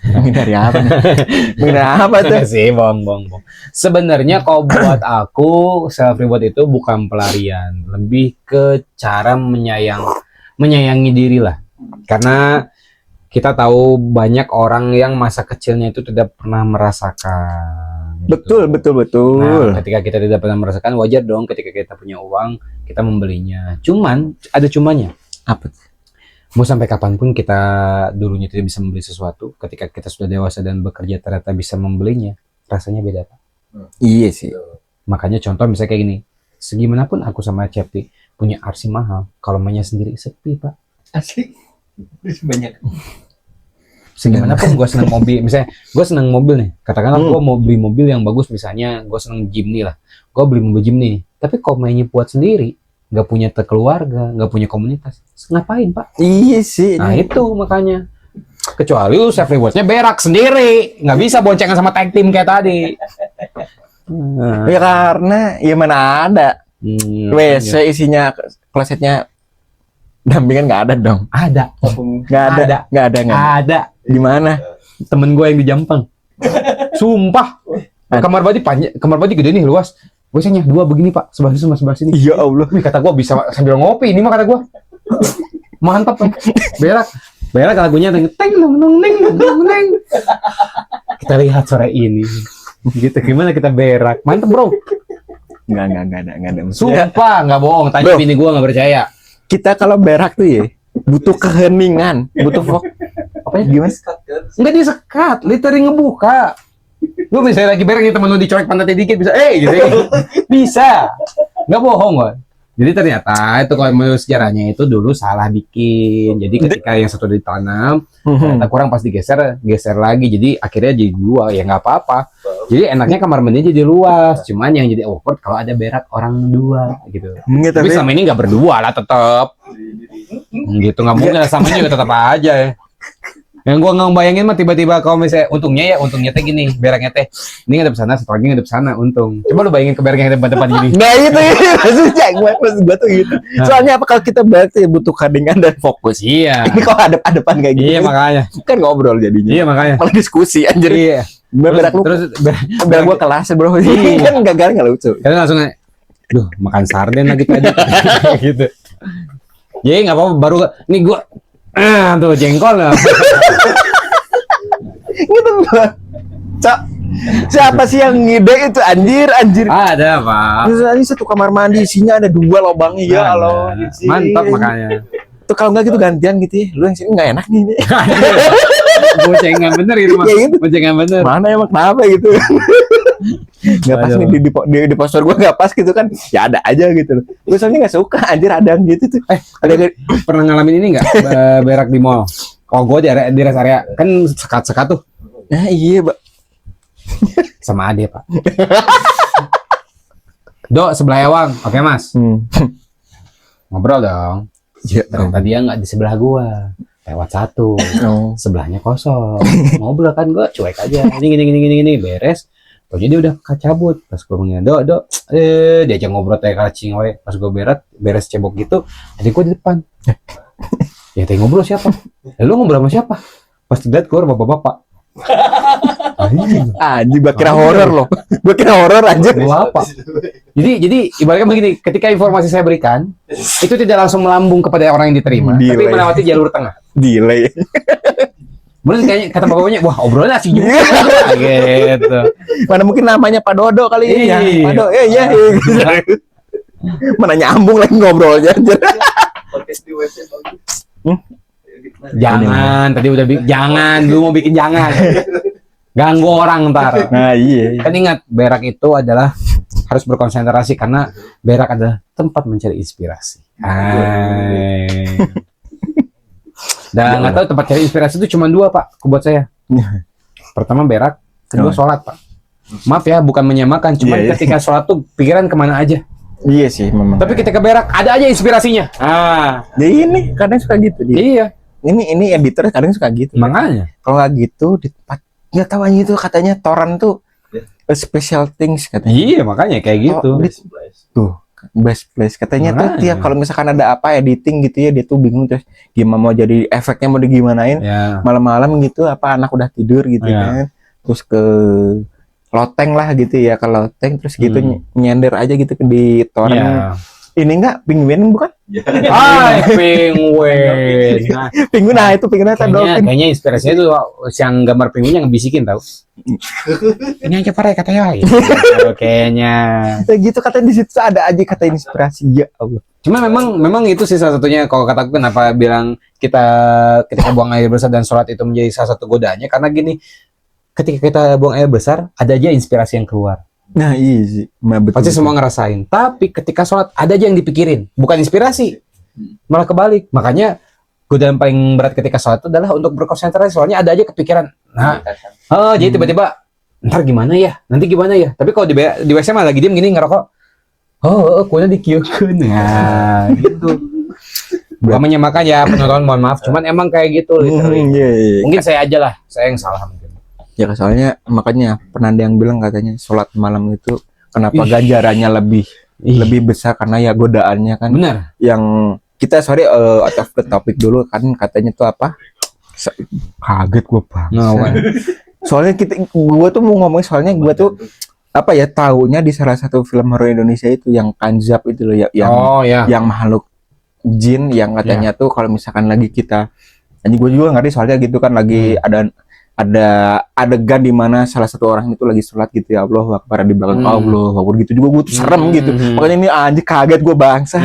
Speaker 2: Menghindari apa? Menghindari apa tuh?
Speaker 1: Enggak sih, bohong. Sebenarnya kalau buat aku self reward itu bukan pelarian, lebih ke cara menyayangi diri lah. Karena kita tahu banyak orang yang masa kecilnya itu tidak pernah merasakan.
Speaker 2: Betul.
Speaker 1: Nah, ketika kita tidak pernah merasakan, wajar dong ketika kita punya uang kita membelinya. Cuman ada cumanya.
Speaker 2: Apa?
Speaker 1: Mau sampai kapanpun kita dulunya tidak bisa membeli sesuatu, ketika kita sudah dewasa dan bekerja ternyata bisa membelinya, rasanya beda, Pak.
Speaker 2: Iya sih.
Speaker 1: Makanya contoh misalnya kayak gini, segimanapun aku sama Cepti punya RC mahal, kalau mainnya sendiri sepi, Pak.
Speaker 3: Asik. Banyak.
Speaker 1: Segimanapun gue seneng mobil, misalnya gue seneng mobil nih, katakanlah gue mau beli mobil yang bagus, misalnya gue seneng Jimny lah, gue beli mobil Jimny, tapi kalau mainnya buat sendiri, nggak punya keluarga, nggak punya komunitas, ngapain Pak?
Speaker 2: Iya sih.
Speaker 1: Nah itu makanya, kecuali lu self rewardnya berak sendiri, nggak bisa boncengan sama tag team kayak tadi.
Speaker 2: Ya karena ya mana ada WC
Speaker 1: iya.
Speaker 2: isinya klosetnya dampingan nggak ada dong.
Speaker 1: Ada,
Speaker 2: Nggak ada.
Speaker 1: ada.
Speaker 2: Di mana?
Speaker 1: Temen gue yang di Jampang, sumpah, kamar mandi gede nih luas. WC-nya 2 begini Pak, sebelah sini sama sebelah sini.
Speaker 2: Ya Allah.
Speaker 1: Wih, kata gue bisa sambil ngopi ini mah kata gue. Mantap tuh. Berak lagunya teng neng. Kita lihat sore ini. Gitu gimana kita berak. Mantap, Bro.
Speaker 2: Nggak ada.
Speaker 1: Sumpah, nggak bohong. Tanya
Speaker 2: Bro.
Speaker 1: bini gue nggak percaya.
Speaker 2: Kita kalau berak tuh ya butuh keheningan, butuh apa ya gimana?
Speaker 1: Enggak disekat, literally ngebuka. Lu misalnya lagi berak nih temen lu dicorek pantatnya dikit bisa, gitu. Bisa. Nggak bohong, gue. Jadi ternyata itu kalau menurut sejarahnya itu dulu salah bikin. Jadi ketika yang satu ditanam, ternyata kurang pas geser lagi. Jadi akhirnya jadi 2, ya nggak apa-apa. Jadi enaknya kamar mandinya jadi luas, cuman yang jadi awkward kalau ada berak orang dua gitu.
Speaker 2: Enggak,
Speaker 1: Tapi
Speaker 2: tapi
Speaker 1: selama ini nggak berdua lah tetap. Gitu nggak mungkin sama juga tetap aja ya. Yang gua nggak bayangin mah tiba-tiba kalau misalnya untungnya teh gini, beraknya teh ini ngadep sana, satu lagi ngadep sana, untung. Coba lu bayangin ke berak yang depan-depan gini.
Speaker 2: nah itu maksudnya gua tuh gitu. Soalnya apa kalau kita berak tuh ya butuh keheningan dan fokus.
Speaker 1: Iya.
Speaker 2: Ini kalau hadap-hadapan kayak gitu.
Speaker 1: Iya makanya.
Speaker 2: Kan ngobrol jadinya.
Speaker 1: Iya makanya.
Speaker 2: Malah diskusi anjir.
Speaker 1: Iya.
Speaker 2: Berak lu.
Speaker 1: Terus
Speaker 2: Berak gua kelas bro.
Speaker 1: Iya.
Speaker 2: Kan gagal enggak lucu.
Speaker 1: kalian langsung kayak, duh makan sarden lagi tadi gitu. Jadi nggak apa-apa baru nih gua tuh jengkol lah.
Speaker 2: Gitu gua. Cok. Siapa sih yang ngide itu anjir.
Speaker 1: Ada pak.
Speaker 2: Terus ini satu kamar mandi isinya ada 2 lobangnya ya Allah.
Speaker 1: Mantap makanya.
Speaker 2: Tuh kalau enggak gitu gantian gitu ya. Lu yang sini enggak enak nih.
Speaker 1: Bocengan bener itu mah.
Speaker 2: Ya gitu.
Speaker 1: Bocengan bener.
Speaker 2: Mana emang kenapa gitu. Gak pas
Speaker 1: Aduh.
Speaker 2: nih di postur gue gak pas gitu kan. Ya ada aja gitu loh. Gue soalnya gak suka anjir ada yang gitu tuh. Ada yang
Speaker 1: Pernah ngalamin ini nggak berak di mall? Oh gue di rest area kan sekat tuh
Speaker 2: nah iya Mbak.
Speaker 1: sama ade pak. Dok sebelah Ewang, oke mas. Ngobrol dong.
Speaker 2: Ya,
Speaker 1: Ternyata dia nggak di sebelah gua, lewat satu.
Speaker 2: oh.
Speaker 1: Sebelahnya kosong. Ngobrol kan gua cuek aja. Ini beres. Pokoknya dia udah cabut. Pas gua ngomongnya, dok, diajak ngobrol kayak kacing we. Pas gua beres cebok gitu, adik gua di depan. Ya tadi ngobrol siapa? Lu ngobrol sama siapa? Pas dilihat keluar bapak-bapak.
Speaker 2: Anjir gua kira horor loh. Gua kira horor anjir.
Speaker 1: Gua apa? Jadi ibaratnya begini, ketika informasi saya berikan, itu tidak langsung melambung kepada orang yang diterima, tapi
Speaker 2: Delay.
Speaker 1: melewati jalur tengah.
Speaker 2: Delay.
Speaker 1: Bener kayaknya kata bapaknya, wah obrolan asik juga gitu.
Speaker 2: Mana mungkin namanya Pak Dodo kali ini ya.
Speaker 1: Iya.
Speaker 2: Pak Dodo, iya. Mana nyambung lagi ngobrolnya anjir.
Speaker 3: Podcast di website bagus.
Speaker 1: Jangan, tadi udah jangan, lu mau bikin jangan. Ganggu orang ntar.
Speaker 2: Nah, iya.
Speaker 1: Kan ingat, berak itu adalah harus berkonsentrasi karena berak adalah tempat mencari inspirasi. Dan nggak tahu tempat cari inspirasi itu cuma 2 pak, buat saya. Pertama berak, kedua sholat pak. Maaf ya, bukan menyamakan, cuman
Speaker 2: Iya, iya.
Speaker 1: ketika sholat tuh pikiran kemana aja.
Speaker 2: Iya sih memang.
Speaker 1: Tapi ketika berak ada aja inspirasinya.
Speaker 2: Ya ini kadang suka gitu dia.
Speaker 1: Iya,
Speaker 2: Ini editor kadang suka gitu.
Speaker 1: makanya.
Speaker 2: Kalau nggak gitu di tempat nggak tahu aja itu katanya Toran tuh a special things katanya.
Speaker 1: Iya, makanya kayak gitu.
Speaker 2: Oh, tuh best place katanya tuh
Speaker 1: Makanya.
Speaker 2: tiap kalau misalkan ada apa editing gitu ya dia tuh bingung terus gimana mau jadi efeknya mau digimanain
Speaker 1: Ya.
Speaker 2: malam-malam gitu apa anak udah tidur gitu
Speaker 1: Ya.
Speaker 2: kan terus ke loteng lah gitu ya ke loteng terus gitu nyender aja gitu di Toran.
Speaker 1: Ya.
Speaker 2: Ini enggak penguin bukan?
Speaker 1: Hai, penguin. Nah,
Speaker 2: Penguin nah itu penguin atau dolphin?
Speaker 1: kayaknya inspirasinya tuh yang gambar penguinnya ngebisikin tau. Ini aja Pak katanya. Gitu, kayaknya.
Speaker 2: Kayak gitu katanya di situ ada aja kata inspirasi ya Allah.
Speaker 1: Cuma memang itu sih salah satunya kalau kataku kenapa bilang kita ketika buang air besar dan sholat itu menjadi salah satu godaannya karena gini, ketika kita buang air besar ada aja inspirasi yang keluar.
Speaker 2: Nah iya sih. Nah, betul,
Speaker 1: Pasti
Speaker 2: betul.
Speaker 1: semua ngerasain. Tapi ketika sholat ada aja yang dipikirin, bukan inspirasi, malah kebalik. Makanya godaan paling berat ketika sholat itu adalah untuk berkonsentrasi. Soalnya ada aja kepikiran. Nah, jadi tiba-tiba ntar gimana ya? Nanti gimana ya? Tapi kalau di WC mah lagi diem gini ngerokok. Kuenya dikieukeun. Nah, gitu. Bukan menyamakan ya penonton, mohon maaf. Cuman emang kayak gitu. Literally.
Speaker 2: Iya.
Speaker 1: Mungkin saya aja lah, saya yang salah mungkin.
Speaker 2: Ya soalnya makanya pernah ada yang bilang katanya sholat malam itu kenapa ganjarannya lebih besar karena ya godaannya kan
Speaker 1: Bener.
Speaker 2: yang kita out of the topic dulu kan katanya tuh apa kaget gue bang soalnya gue tuh mau ngomong soalnya gue tuh apa ya taunya di salah satu film horor Indonesia itu yang Kanzab itu loh ya yang makhluk jin yang katanya tuh kalau misalkan lagi kita gue juga ngerti soalnya gitu kan lagi ada adegan di mana salah satu orang itu lagi sholat gitu ya Allah Akbar di belakang Allah Akbar gitu juga gue tuh serem gitu makanya ini anjir kaget gue bangsa.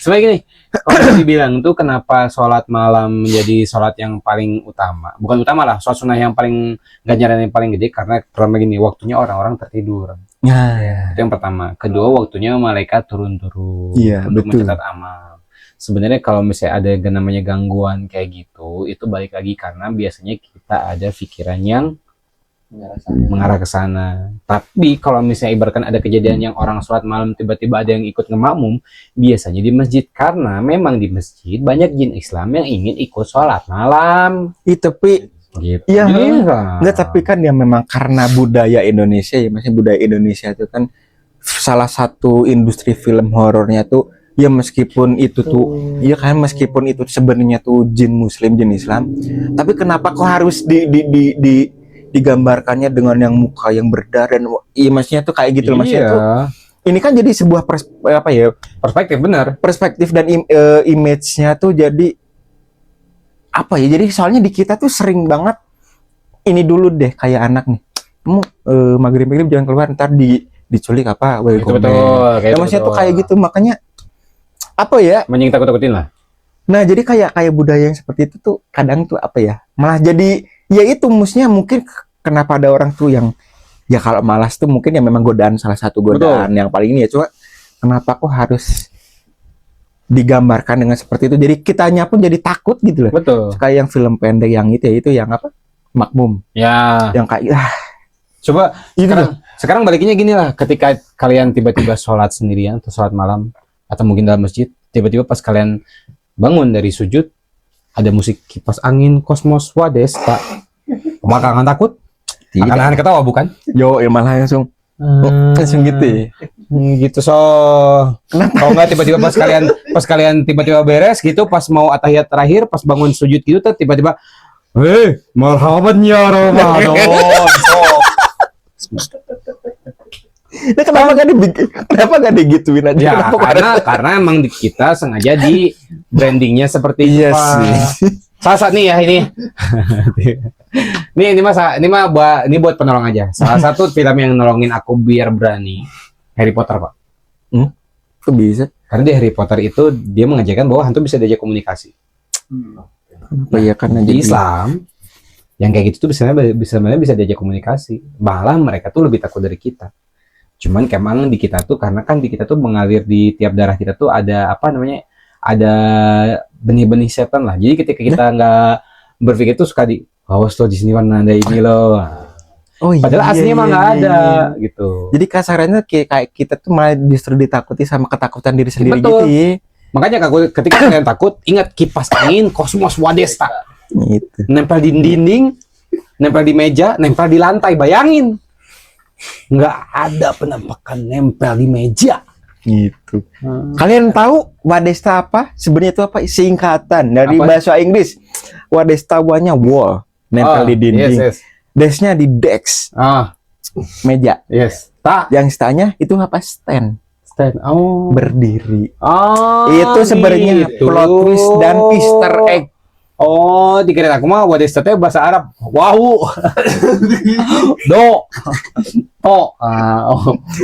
Speaker 1: Sebenarnya gini, kalau dibilang tuh kenapa sholat malam menjadi sholat yang paling utama, bukan utama lah, sholat sunnah yang paling ganjaran yang paling gede karena pertama gini waktunya orang-orang tertidur.
Speaker 2: Ya.
Speaker 1: Itu yang pertama. Kedua waktunya malaikat turun-turun untuk
Speaker 2: betul.
Speaker 1: mencatat amal. Sebenarnya kalau misalnya ada yang namanya gangguan kayak gitu, itu balik lagi karena biasanya kita ada pikiran yang mengarah ke sana. Tapi kalau misalnya ibaratkan ada kejadian yang orang sholat malam tiba-tiba ada yang ikut ngemakmum, biasanya di masjid, karena memang di masjid banyak jin Islam yang ingin ikut sholat malam.
Speaker 2: Tapi
Speaker 1: Gitu.
Speaker 2: iya,
Speaker 1: Jadi,
Speaker 2: enggak, tapi kan ya memang karena budaya Indonesia ya, maksudnya budaya Indonesia itu kan salah satu industri film horornya tuh ya meskipun itu tuh ya kan meskipun itu sebenarnya tuh jin muslim jin Islam, tapi kenapa kok harus digambarkannya dengan yang muka yang berdarah dan iya maksudnya tuh kayak gitu loh, maksudnya
Speaker 1: iya.
Speaker 2: tuh ini kan jadi sebuah apa ya
Speaker 1: Perspektif benar.
Speaker 2: perspektif dan image-nya tuh jadi apa ya, jadi soalnya di kita tuh sering banget ini dulu deh kayak anak nih kamu maghrib jangan keluar ntar diculik apa
Speaker 1: Itu betul.
Speaker 2: ya, maksudnya tuh kayak gitu, makanya apa ya,
Speaker 1: Mending takut-takutin lah.
Speaker 2: nah jadi kayak budaya yang seperti itu tuh kadang tuh apa ya malah jadi ya itu maksudnya mungkin kenapa ada orang tuh yang ya kalau malas tuh mungkin ya memang godaan, salah satu godaan yang paling ini ya, cuma kenapa kok harus digambarkan dengan seperti itu, jadi kitanya pun jadi takut gitu loh.
Speaker 1: Betul.
Speaker 2: Kayak yang film pendek yang itu yang apa Makmum
Speaker 1: Ya.
Speaker 2: yang kayak
Speaker 1: Coba
Speaker 2: itu
Speaker 1: sekarang baliknya gini lah, ketika kalian tiba-tiba sholat sendirian atau sholat malam atau mungkin dalam masjid, tiba-tiba pas kalian bangun dari sujud ada musik kipas angin Kosmos Wades, Pak. Maka akan takut? Akan ketawa bukan?
Speaker 2: yo ya malah langsung gitu ya.
Speaker 1: Gitu so. Kalau nggak tiba-tiba pas kalian tiba-tiba beres gitu, pas mau atahiyat terakhir, pas bangun sujud gitu tuh tiba-tiba, marhaban ya Ramadan.
Speaker 2: Nah, kenapa gak digituin aja?
Speaker 1: Ya,
Speaker 2: Kenapa
Speaker 1: karena emang kita sengaja di brandingnya seperti itu,
Speaker 2: iya
Speaker 1: Pak.
Speaker 2: sih.
Speaker 1: Salah satu nih ya ini. ini buat penolong aja. Salah satu film yang nolongin aku biar berani, Harry Potter, Pak.
Speaker 2: Kok bisa?
Speaker 1: Karena di Harry Potter itu dia mengajarkan bahwa hantu bisa diajak komunikasi.
Speaker 2: Apa ya karena
Speaker 1: Di
Speaker 2: jadi
Speaker 1: Islam yang kayak gitu tuh sebenarnya bisa diajak komunikasi. Malah mereka tuh lebih takut dari kita. Cuman kemang di kita tuh, karena kan di kita tuh mengalir di tiap darah kita tuh ada apa namanya, ada benih-benih setan lah. Jadi ketika kita nggak berpikir tuh suka awas loh di sini warna ada ini loh.
Speaker 2: Oh iya.
Speaker 1: Padahal aslinya mah nggak ada gitu.
Speaker 2: Jadi kasarannya kayak kita tuh malah justru ditakuti sama ketakutan diri sendiri
Speaker 1: Betul.
Speaker 2: gitu ya.
Speaker 1: Makanya ketika kalian takut, ingat kipas angin Kosmos Wadesta.
Speaker 2: Gitu.
Speaker 1: Nempel di dinding, nempel di meja, nempel di lantai. Bayangin, nggak ada penampakan nempel di meja.
Speaker 2: Gitu. Kalian tahu Wadesta apa? Sebenarnya itu apa? Singkatan dari
Speaker 1: Apa?
Speaker 2: bahasa Inggris. Wadesta wanya wall, nempel di dinding.
Speaker 1: Yes.
Speaker 2: Desknya di desk, meja.
Speaker 1: Yes. Tak.
Speaker 2: Yang setanya itu apa? Stand.
Speaker 1: Stand. Oh.
Speaker 2: Berdiri.
Speaker 1: Oh.
Speaker 2: Itu sebenarnya
Speaker 1: gitu.
Speaker 2: plot twist dan Easter egg.
Speaker 1: Oh, dikira aku mah Wadesta teh bahasa Arab. Wow. Do. To.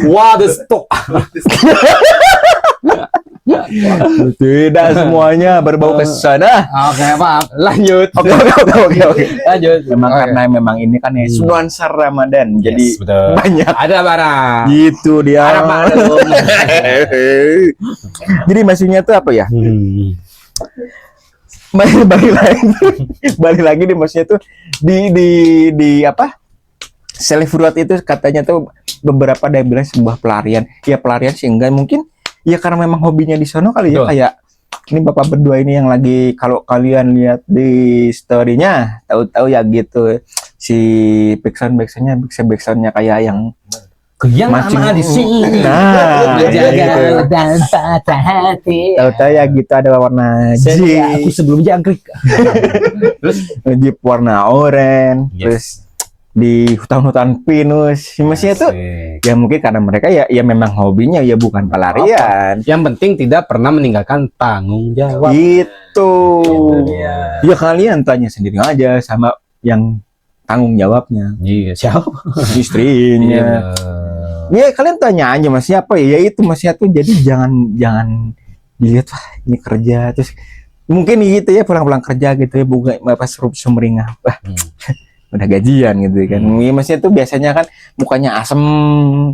Speaker 1: Wadesta.
Speaker 2: Tidak semuanya berbau ke sana.
Speaker 1: Oke, maaf. Lanjut.
Speaker 2: Oke.
Speaker 1: Lanjut.
Speaker 2: Memang karena memang ini kan ya nuansa Ramadan, jadi
Speaker 1: Yes, betul.
Speaker 2: banyak.
Speaker 1: Ada barang.
Speaker 2: Gitu dia.
Speaker 1: Ada barang.
Speaker 2: Jadi maksudnya tuh apa ya? Balik lagi nih, maksudnya tuh di apa? Self-reward itu katanya tuh beberapa ada yang bilang sebuah pelarian. Ya pelarian sih enggak, mungkin ya karena memang hobinya di sono kali ya.
Speaker 1: Betul.
Speaker 2: Kayak ini bapak berdua ini yang lagi, kalau kalian lihat di story-nya tahu-tahu ya gitu, si backsoundnya kayak yang
Speaker 1: Yang
Speaker 2: mancing.
Speaker 1: lama di sini.
Speaker 2: Nah,
Speaker 1: Menjaga
Speaker 2: gitu.
Speaker 1: dan patah hati.
Speaker 2: Tahu-tahu ya gitu ada warna
Speaker 1: Aku
Speaker 2: jeep,
Speaker 1: sebelum jangkrik.
Speaker 2: jeep warna oranye,
Speaker 1: Yes.
Speaker 2: terus di hutan-hutan pinus. Maksudnya tuh ya mungkin karena mereka ya memang hobinya ya bukan pelarian.
Speaker 1: Yang penting tidak pernah meninggalkan tanggung jawab.
Speaker 2: Itu.
Speaker 1: dia.
Speaker 2: Ya kalian tanya sendiri aja sama yang tanggung jawabnya,
Speaker 1: Iya, siapa?
Speaker 2: istrinya. Ya kalian tanya aja mas siapa ya itu masnya tuh, jadi jangan dilihat wah ini kerja terus mungkin gitu ya pulang kerja gitu ya buka pas sumringah wah udah gajian gitu kan. Ya, maksudnya tuh biasanya kan mukanya asem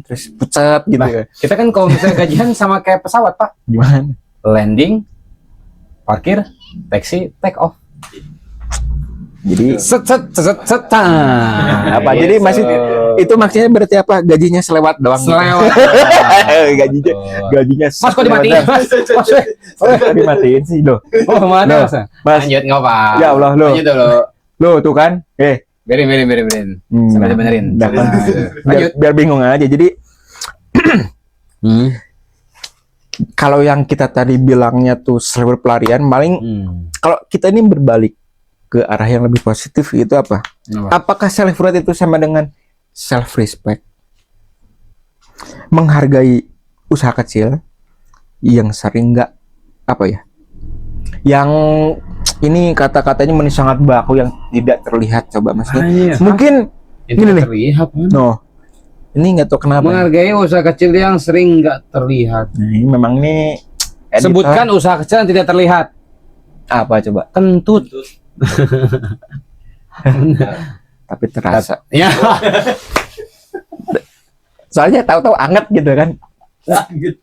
Speaker 2: terus pucat gitu.
Speaker 1: Bah, kita kan kalau misalnya gajian sama kayak pesawat, Pak.
Speaker 2: Gimana?
Speaker 1: Landing, parkir, taxi, take off.
Speaker 2: Jadi apa?
Speaker 1: Iya,
Speaker 2: Jadi masih itu maksudnya berarti apa? Gajinya selewat doang.
Speaker 1: selewat.
Speaker 2: gajinya
Speaker 1: Mas kok dimatiin? Mas,
Speaker 2: Kok dimatiin sih lo?
Speaker 1: oh mana
Speaker 2: Loh,
Speaker 1: mas?
Speaker 2: Mas.
Speaker 1: Lanjut nggak apa?
Speaker 2: Ya Allah, lo.
Speaker 1: Lanjut dulu.
Speaker 2: Lo tuh kan?
Speaker 1: Berin. Sampai dibenerin.
Speaker 2: Dah,
Speaker 1: Lanjut.
Speaker 2: biar bingung aja. Jadi kalau yang kita tadi bilangnya tuh selevel pelarian, paling kalau kita ini berbalik ke arah yang lebih positif itu apa? Apakah self worth itu sama dengan self respect? Menghargai usaha kecil yang sering nggak apa ya? Yang ini kata-katanya sangat baku yang tidak terlihat, coba Mas. Mungkin
Speaker 1: ini
Speaker 2: nih.
Speaker 1: terlihat.
Speaker 2: No. Ini nggak tahu kenapa.
Speaker 1: Menghargai usaha kecil yang sering nggak terlihat.
Speaker 2: Nah, ini memang nih editor.
Speaker 1: Sebutkan usaha kecil yang tidak terlihat.
Speaker 2: Apa coba?
Speaker 1: Kentut.
Speaker 2: Tapi terasa.
Speaker 1: Ya.
Speaker 2: Soalnya tahu-tahu anget gitu kan.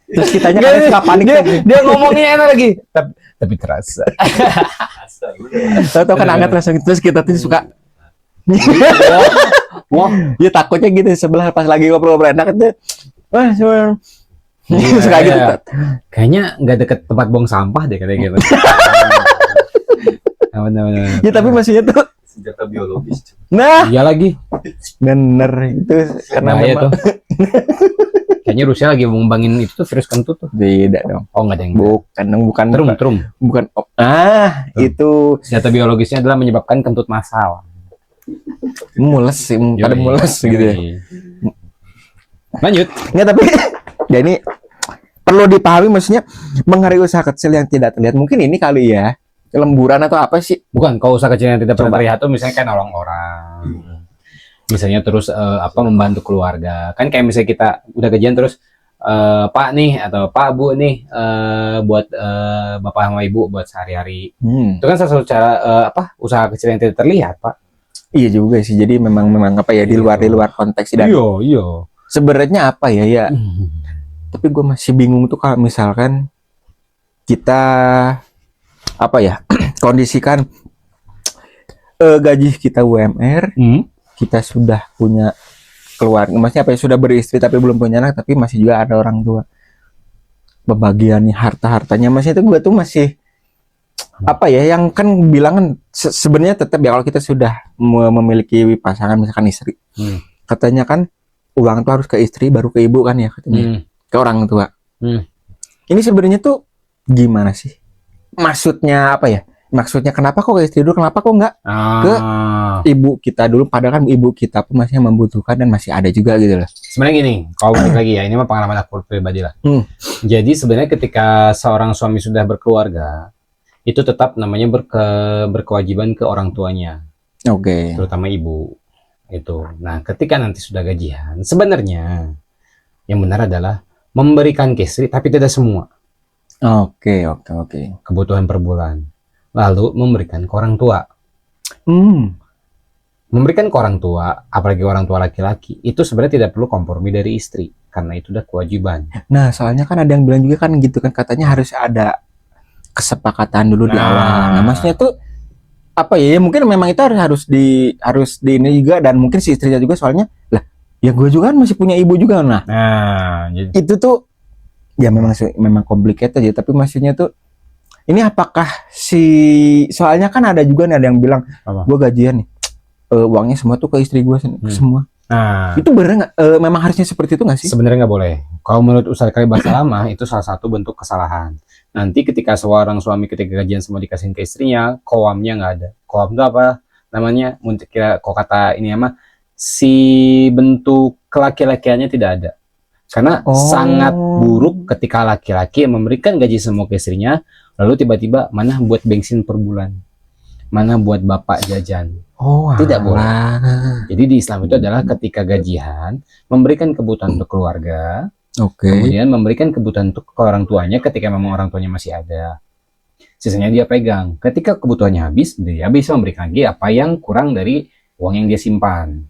Speaker 2: Terus kitanya kan suka panik.
Speaker 1: Dia ngomongnya enak lagi. Tapi terasa.
Speaker 2: Tahu-tahu kan anget langsung. Terus kita tuh suka.
Speaker 1: Wah,
Speaker 2: Ya takutnya gitu sebelah pas lagi ngobrol-ngobrol enak itu. Wah, suka gitu.
Speaker 1: kayaknya nggak deket tempat buang sampah deh kayak gitu. Benar.
Speaker 2: Ya tapi maksudnya tuh.
Speaker 3: Senjata biologis.
Speaker 2: Nah,
Speaker 1: Iya lagi.
Speaker 2: bener itu karena
Speaker 1: Bahaya
Speaker 2: memang
Speaker 1: tuh. Kayaknya Rusia lagi mau ngembangin itu tuh virus kentut tuh.
Speaker 2: beda dong.
Speaker 1: Oh nggak ada yang
Speaker 2: Bukan.
Speaker 1: Trum.
Speaker 2: Itu
Speaker 1: Senjata biologisnya adalah menyebabkan kentut massal.
Speaker 2: mules sih, pada
Speaker 1: Yoi.
Speaker 2: mules gitu ya.
Speaker 1: Yoi. Lanjut.
Speaker 2: Nggak, tapi ya ini perlu dipahami maksudnya menghargai usaha kecil yang tidak terlihat. Mungkin ini kali ya lemburan atau apa sih?
Speaker 1: Bukan, kalau usaha kecil yang tidak pernah
Speaker 2: Coba.
Speaker 1: terlihat tuh misalnya kayak nolong orang. Misalnya terus membantu keluarga. Kan kayak misalnya kita udah gajian terus Pak nih atau Pak Bu nih buat Bapak sama Ibu buat sehari-hari. Itu kan salah satu cara usaha kecil yang tidak terlihat, Pak.
Speaker 2: Iya juga sih. Jadi memang apa ya di luar konteks dan
Speaker 1: Iya.
Speaker 2: sebenarnya apa ya. Tapi gue masih bingung tuh kalau misalkan kita apa ya kondisikan gaji kita UMR, kita sudah punya keluarga, maksudnya apa ya sudah beristri tapi belum punya anak, tapi masih juga ada orang tua. Pembagiannya hartanya masih itu gue tuh masih apa ya yang kan bilang kan sebenarnya tetap ya kalau kita sudah memiliki pasangan misalkan istri, katanya kan uang tuh harus ke istri baru ke ibu kan ya katanya. Ke orang tua. Ini sebenarnya tuh gimana sih? Maksudnya apa ya? Maksudnya kenapa kok ke istri dulu, kenapa kok nggak ke ibu kita dulu? Padahal kan ibu kita pun masih membutuhkan dan masih ada juga gitu loh.
Speaker 1: Sebenarnya gini, kalau balik lagi ya, ini mah pengalaman aku pribadi lah. Jadi sebenarnya ketika seorang suami sudah berkeluarga, itu tetap namanya berkewajiban ke orang tuanya,
Speaker 2: Oke.
Speaker 1: terutama ibu. Itu. Nah, ketika nanti sudah gajian, sebenarnya yang benar adalah memberikan ke istri, tapi tidak semua.
Speaker 2: Oke.
Speaker 1: Kebutuhan per bulan. Lalu memberikan ke orang tua. Memberikan ke orang tua, apalagi orang tua laki-laki, itu sebenarnya tidak perlu kompromi dari istri, karena itu udah kewajiban.
Speaker 2: Nah, soalnya kan ada yang bilang juga kan gitu kan, katanya harus ada kesepakatan dulu di awal. Nah, maksudnya tuh apa ya? Mungkin memang itu harus di ini juga, dan mungkin si istrinya juga soalnya lah, ya gue juga kan masih punya ibu juga. Nah,
Speaker 1: Jadi
Speaker 2: itu tuh ya memang complicated aja, tapi maksudnya tuh ini apakah soalnya kan ada juga nih ada yang bilang gue gajian nih uangnya semua tuh ke istri gue semua.
Speaker 1: Nah,
Speaker 2: itu bener nggak? Memang harusnya seperti itu nggak sih?
Speaker 1: sebenarnya nggak boleh. Kalau menurut Ustaz Khalil Basalamah itu salah satu bentuk kesalahan. Nanti ketika seorang suami ketika gajian semua dikasihin ke istrinya, qawamnya nggak ada. Qawam itu apa namanya? Mungkin kira kok kata ini ama si bentuk kelaki-lakiannya tidak ada. Karena sangat buruk ketika laki-laki yang memberikan gaji semua ke istrinya, lalu tiba-tiba mana buat bensin per bulan, mana buat bapak jajan. Tidak boleh. Jadi di Islam itu adalah ketika gajian memberikan kebutuhan untuk keluarga, kemudian memberikan kebutuhan untuk ke orang tuanya ketika memang orang tuanya masih ada. Sisanya dia pegang. Ketika kebutuhannya habis, dia bisa memberikan lagi apa yang kurang dari uang yang dia simpan.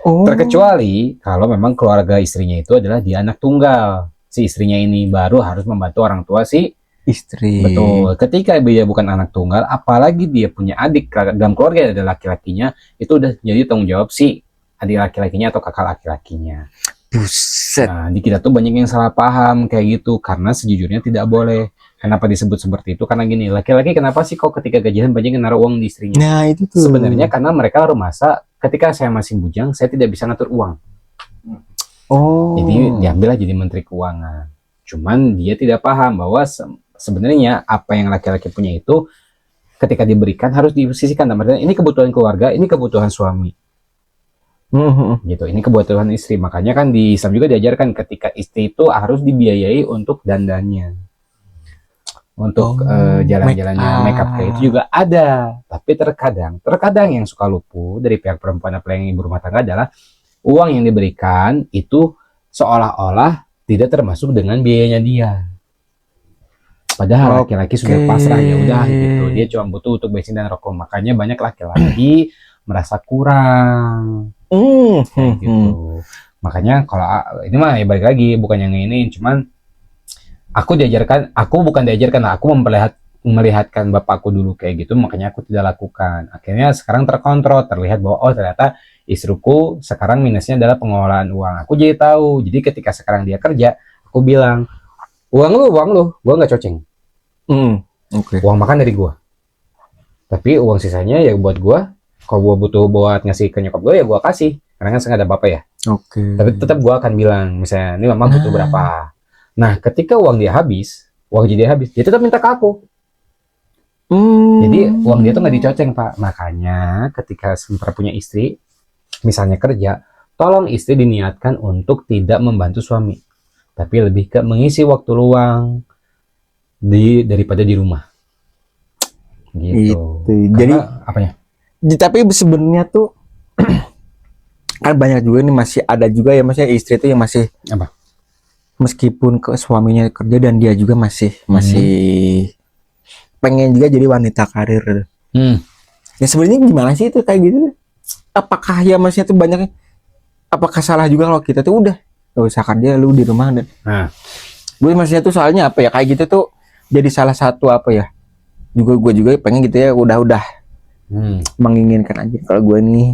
Speaker 1: Terkecuali kalau memang keluarga istrinya itu adalah dia anak tunggal. Si istrinya ini baru harus membantu orang tua si
Speaker 2: istri.
Speaker 1: Betul. Ketika dia bukan anak tunggal, apalagi dia punya adik dalam keluarga ada laki-lakinya, itu udah jadi tanggung jawab si adik laki-lakinya atau kakak laki-lakinya.
Speaker 2: Buset.
Speaker 1: Nah, di kita tuh banyak yang salah paham kayak gitu karena sejujurnya tidak boleh. Kenapa disebut seperti itu? Karena gini, laki-laki kenapa sih kok ketika gajian banyak yang naruh uang di istrinya?
Speaker 2: Nah, itu tuh.
Speaker 1: Sebenarnya karena mereka merasa ketika saya masih bujang, saya tidak bisa ngatur uang.
Speaker 2: Oh.
Speaker 1: Jadi diambillah jadi menteri keuangan. Cuman dia tidak paham bahwa sebenarnya apa yang laki-laki punya itu ketika diberikan harus disisihkan. Artinya ini kebutuhan keluarga, ini kebutuhan suami. Gitu. Ini kebutuhan istri. Makanya kan di Islam juga diajarkan ketika istri itu harus dibiayai untuk dandannya. Untuk jalan-jalannya, make up kayak itu juga ada. Tapi terkadang yang suka luput dari pihak perempuan apalagi yang ibu rumah tangga adalah uang yang diberikan itu seolah-olah tidak termasuk dengan biayanya dia. Padahal laki-laki sudah pasrah ya udah gitu. Dia cuma butuh untuk bensin dan rokok. Makanya banyak laki-laki merasa kurang. Kayak gitu. Makanya kalau ini mah ya balik lagi bukan yang ini, cuman aku bukan diajarkan, aku melihatkan bapakku dulu kayak gitu, makanya aku tidak lakukan. Akhirnya sekarang terkontrol, terlihat bahwa oh ternyata istriku sekarang minusnya adalah pengelolaan uang. Aku jadi tahu. Jadi ketika sekarang dia kerja, aku bilang, uang lu, gua nggak coceng. Uang makan dari gua. Tapi uang sisanya ya buat gua. Kalau gua butuh buat ngasih ke nyokap gua ya gua kasih. Karena kan nggak ada apa-apa ya. Tapi tetap gua akan bilang, misalnya, ini mama butuh berapa. Nah, ketika uang jadi habis, dia tetap minta ke aku. Jadi uang dia tuh nggak dicoceng, Pak. Makanya ketika sementara punya istri, misalnya kerja, tolong istri diniatkan untuk tidak membantu suami, tapi lebih ke mengisi waktu luang daripada di rumah. Gitu.
Speaker 2: Jadi
Speaker 1: apanya?
Speaker 2: Tapi sebenarnya tuh kan banyak juga nih, masih ada juga ya maksudnya istri itu yang masih
Speaker 1: apa?
Speaker 2: Meskipun ke suaminya kerja dan dia juga masih pengen juga jadi wanita karir. Ya sebenarnya gimana sih itu kayak gitu? Apakah ya maksudnya tuh banyak? Apakah salah juga kalau kita tuh udah gak usah kerja, lu di rumah dan gue maksudnya tuh soalnya apa ya kayak gitu tuh jadi salah satu apa ya? Gue juga pengen gitu ya udah menginginkan aja kalau gue nih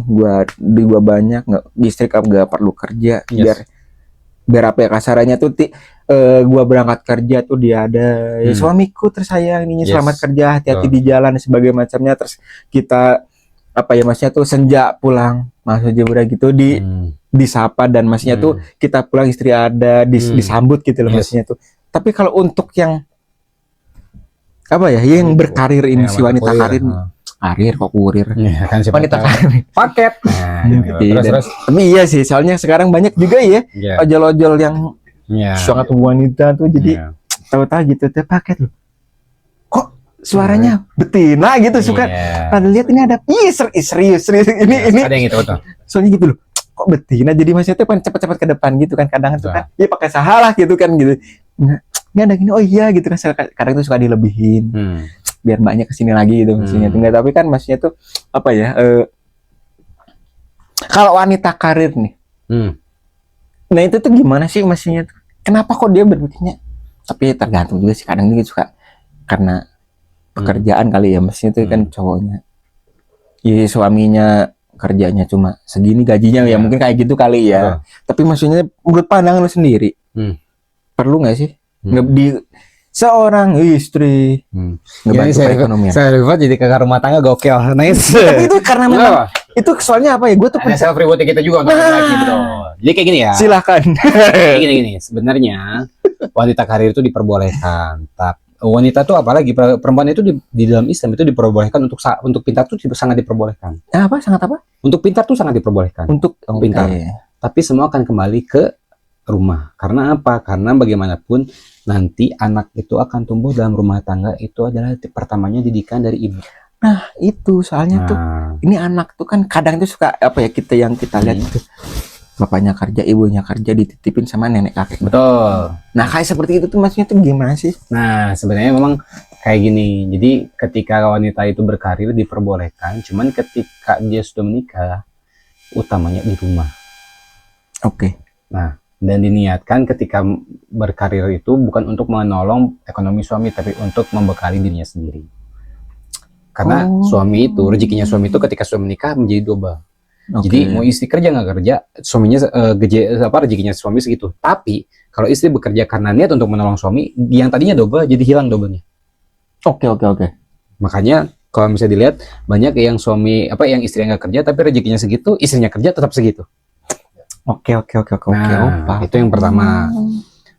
Speaker 2: gue banyak nggak istri nggak perlu kerja biar apa ya kasarannya tuh gua berangkat kerja tuh dia ada ya, suamiku tersayang ini selamat kerja hati-hati di jalan dan sebagainya macamnya, terus kita apa ya maksudnya tuh senja pulang maksudnya udah gitu disapa dan maksudnya tuh kita pulang istri ada disambut gitu loh maksudnya tuh. Tapi kalau untuk yang apa ya yang berkarir ini si wanita karir kok kurir
Speaker 1: ya, kan
Speaker 2: wanita karir
Speaker 1: paket. Terus.
Speaker 2: Tapi iya sih soalnya sekarang banyak juga ya ojol-ojol yang sangat wanita tuh jadi tahu-tahu gitu tuh paket loh kok suaranya betina gitu suka pada lihat ini ada serius ini
Speaker 1: ada yang gitu betul.
Speaker 2: Soalnya gitu loh kok betina jadi maksudnya tuh kan cepat-cepat ke depan gitu kan kadang tuh kan ya pakai sahalah gitu kan gitu nggak ada gini oh iya gitu kan kadang tuh suka dilebihin biar mbaknya kesini lagi gitu maksudnya tuh tapi kan maksudnya tuh apa ya kalau wanita karir nih nah itu tuh gimana sih maksudnya tuh kenapa kok dia berpikirnya tapi tergantung juga sih kadang juga suka karena pekerjaan kali ya maksudnya tuh kan cowoknya ya suaminya kerjanya cuma segini gajinya ya mungkin kayak gitu kali ya tapi maksudnya menurut pandangan lu sendiri perlu nggak sih di seorang istri ngebantu perekonomian.
Speaker 1: Saya jadi kakak rumah tangga gokil, nice.
Speaker 2: Tapi itu karena memang itu soalnya apa ya? Gue tuh
Speaker 1: ada self reward kita juga untuk laki bro. Jadi kayak gini ya.
Speaker 2: Silahkan.
Speaker 1: Gini. Sebenarnya wanita karir itu diperbolehkan. Tapi wanita tuh apalagi perempuan itu di dalam Islam itu diperbolehkan untuk pintar tuh sangat diperbolehkan.
Speaker 2: Apa? Sangat apa?
Speaker 1: Untuk pintar tuh sangat diperbolehkan. Untuk pintar. Tapi semua akan kembali ke rumah. Karena apa? Karena bagaimanapun nanti anak itu akan tumbuh dalam rumah tangga itu adalah pertamanya didikan dari ibu.
Speaker 2: Nah itu soalnya tuh ini anak tuh kan kadang tuh suka apa ya kita lihat itu bapaknya kerja ibunya kerja dititipin sama nenek kakek.
Speaker 1: Betul.
Speaker 2: Nah kayak seperti itu tuh maksudnya tuh gimana sih?
Speaker 1: Nah sebenarnya memang kayak gini. Jadi ketika wanita itu berkarir diperbolehkan, cuman ketika dia sudah menikah utamanya di rumah.
Speaker 2: Oke.
Speaker 1: Nah dan diniatkan ketika berkarir itu bukan untuk menolong ekonomi suami tapi untuk membekali dirinya sendiri. Karena suami itu rezekinya suami itu ketika suami menikah menjadi double. Jadi mau istri kerja nggak kerja, suaminya rezekinya suami segitu. Tapi kalau istri bekerja karena niat untuk menolong suami, yang tadinya double jadi hilang doublenya.
Speaker 2: Oke.
Speaker 1: Makanya kalau misalnya dilihat banyak yang suami yang istri nggak kerja tapi rezekinya segitu, istrinya kerja tetap segitu.
Speaker 2: Oke.
Speaker 1: Nah, itu yang pertama.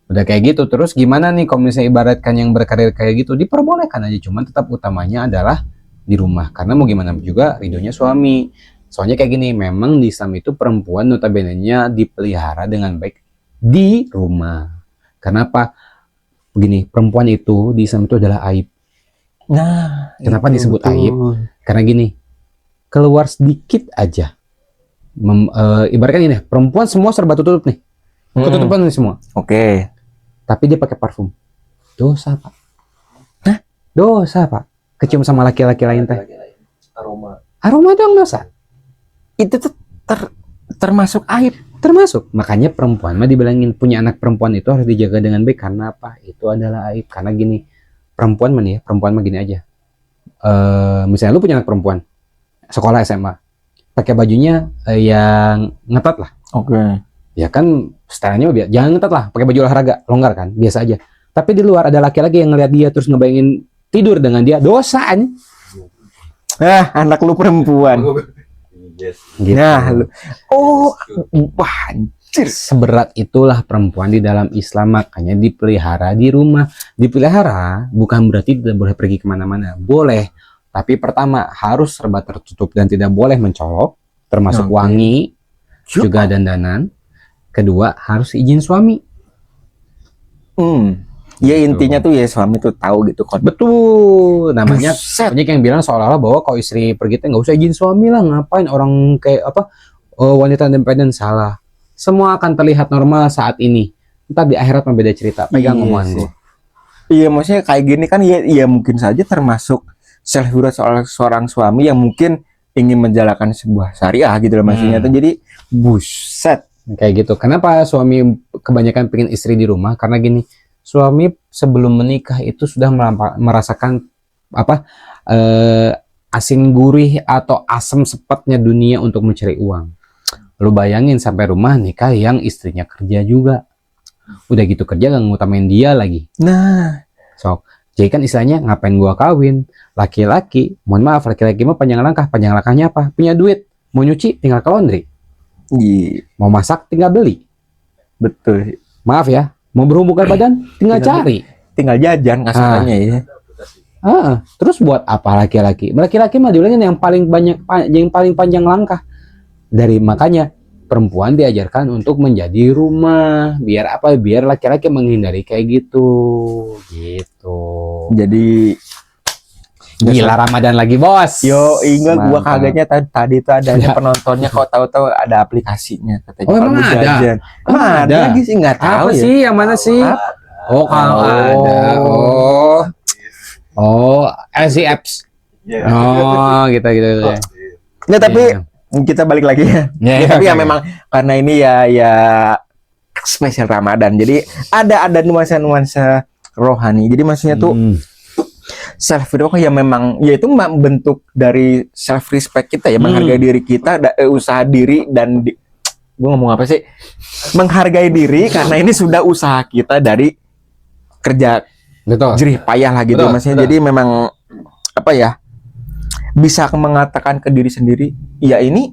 Speaker 1: Udah kayak gitu, terus gimana nih kalau misalnya ibaratkan yang berkarir kayak gitu, diperbolehkan aja, cuman tetap utamanya adalah di rumah. Karena mau gimana juga ridhonya suami. Soalnya kayak gini, memang di Islam itu perempuan notabene-nya dipelihara dengan baik di rumah. Kenapa? Begini, perempuan itu di Islam itu adalah aib.
Speaker 2: Nah,
Speaker 1: kenapa
Speaker 2: itu
Speaker 1: disebut
Speaker 2: betul.
Speaker 1: aib? Karena gini, keluar sedikit aja. Ibaratkan ini, perempuan semua serba tutup nih. Ketutupan nih semua.
Speaker 2: Oke.
Speaker 1: Tapi dia pakai parfum. Dosa, Pak. Hah? Dosa, Pak. Kecium sama laki-laki lain teh. Aroma dong dosa.
Speaker 2: Itu tuh termasuk aib.
Speaker 1: Termasuk. Makanya perempuan mah dibilangin punya anak perempuan itu harus dijaga dengan baik. Karena apa? Itu adalah aib. Karena gini, perempuan mah gini aja. Misalnya lu punya anak perempuan, sekolah SMA, pakai bajunya yang ngetat lah.
Speaker 2: Oke.
Speaker 1: Ya kan stylenya jangan ngetat lah, pakai baju olahraga, longgar kan, biasa aja. Tapi di luar ada laki-laki yang ngeliat dia terus ngebayangin tidur dengan dia, dosaan.
Speaker 2: Anak lu perempuan.
Speaker 1: Gitu.
Speaker 2: Nah, lu. Wah, anjir.
Speaker 1: Seberat itulah perempuan di dalam Islam, makanya dipelihara di rumah. Dipelihara bukan berarti tidak boleh pergi kemana-mana, boleh. Tapi pertama harus serba tertutup dan tidak boleh mencolok, termasuk wangi, juga dandanan. Kedua harus izin suami.
Speaker 2: Ya intinya tuh ya suami tuh tahu gitu kan.
Speaker 1: Betul. Namanya
Speaker 2: Buset.
Speaker 1: banyak yang bilang seolah-olah bahwa kalau istri pergi nggak usah izin suami lah, ngapain orang kayak wanita independen. Salah. Semua akan terlihat normal saat ini. Entar di akhirat beda cerita. Pegang omongan gue.
Speaker 2: Iya, maksudnya kayak gini kan ya mungkin saja termasuk self-hura seorang suami yang mungkin ingin menjalankan sebuah syariah gitu loh maksudnya tuh. Jadi buset.
Speaker 1: Kayak gitu. Kenapa suami kebanyakan pengen istri di rumah? Karena gini, suami sebelum menikah itu sudah merasakan asin gurih atau asam sepatnya dunia untuk mencari uang. Lu bayangin sampai rumah nikah yang istrinya kerja juga. Udah gitu kerja gak ngutamain dia lagi.
Speaker 2: Nah,
Speaker 1: jadi kan istilahnya ngapain gua kawin? Laki-laki, mohon maaf, laki-laki mah panjang langkah. Panjang langkahnya apa? Punya duit, mau nyuci tinggal ke laundry. Mau masak tinggal beli.
Speaker 2: Betul.
Speaker 1: Maaf ya, mau berhubungan badan tinggal cari.
Speaker 2: Tinggal jajan kasarannya ya.
Speaker 1: Terus buat apa laki-laki? Laki-laki mah dibilangin yang paling panjang langkah. Makanya perempuan diajarkan untuk menjadi rumah. Biar apa? Biar laki-laki menghindari kayak gitu.
Speaker 2: Jadi
Speaker 1: gila Ramadan lagi, Bos.
Speaker 2: Yo, ingat gua kagetnya tadi itu adanya penontonnya, kok tahu-taw ada aplikasinya katanya.
Speaker 1: Oh, emang ada?
Speaker 2: Emang ada lagi sih, nggak tahu
Speaker 1: apa
Speaker 2: ya.
Speaker 1: sih? Yang mana sih? Oh, kalau ada. LC apps. Oh, gitu.
Speaker 2: Nggak, tapi kita balik lagi ya. Tapi ya memang karena ini ya spesial Ramadan. Jadi ada nuansa-nuansa rohani. Jadi maksudnya tuh self respect ya memang ya itu bentuk dari self respect kita ya, menghargai diri kita, usaha diri dan gue ngomong apa sih, menghargai diri karena ini sudah usaha kita dari kerja jerih payah lah gitu. Maksudnya jadi memang apa ya, bisa mengatakan ke diri sendiri ya ini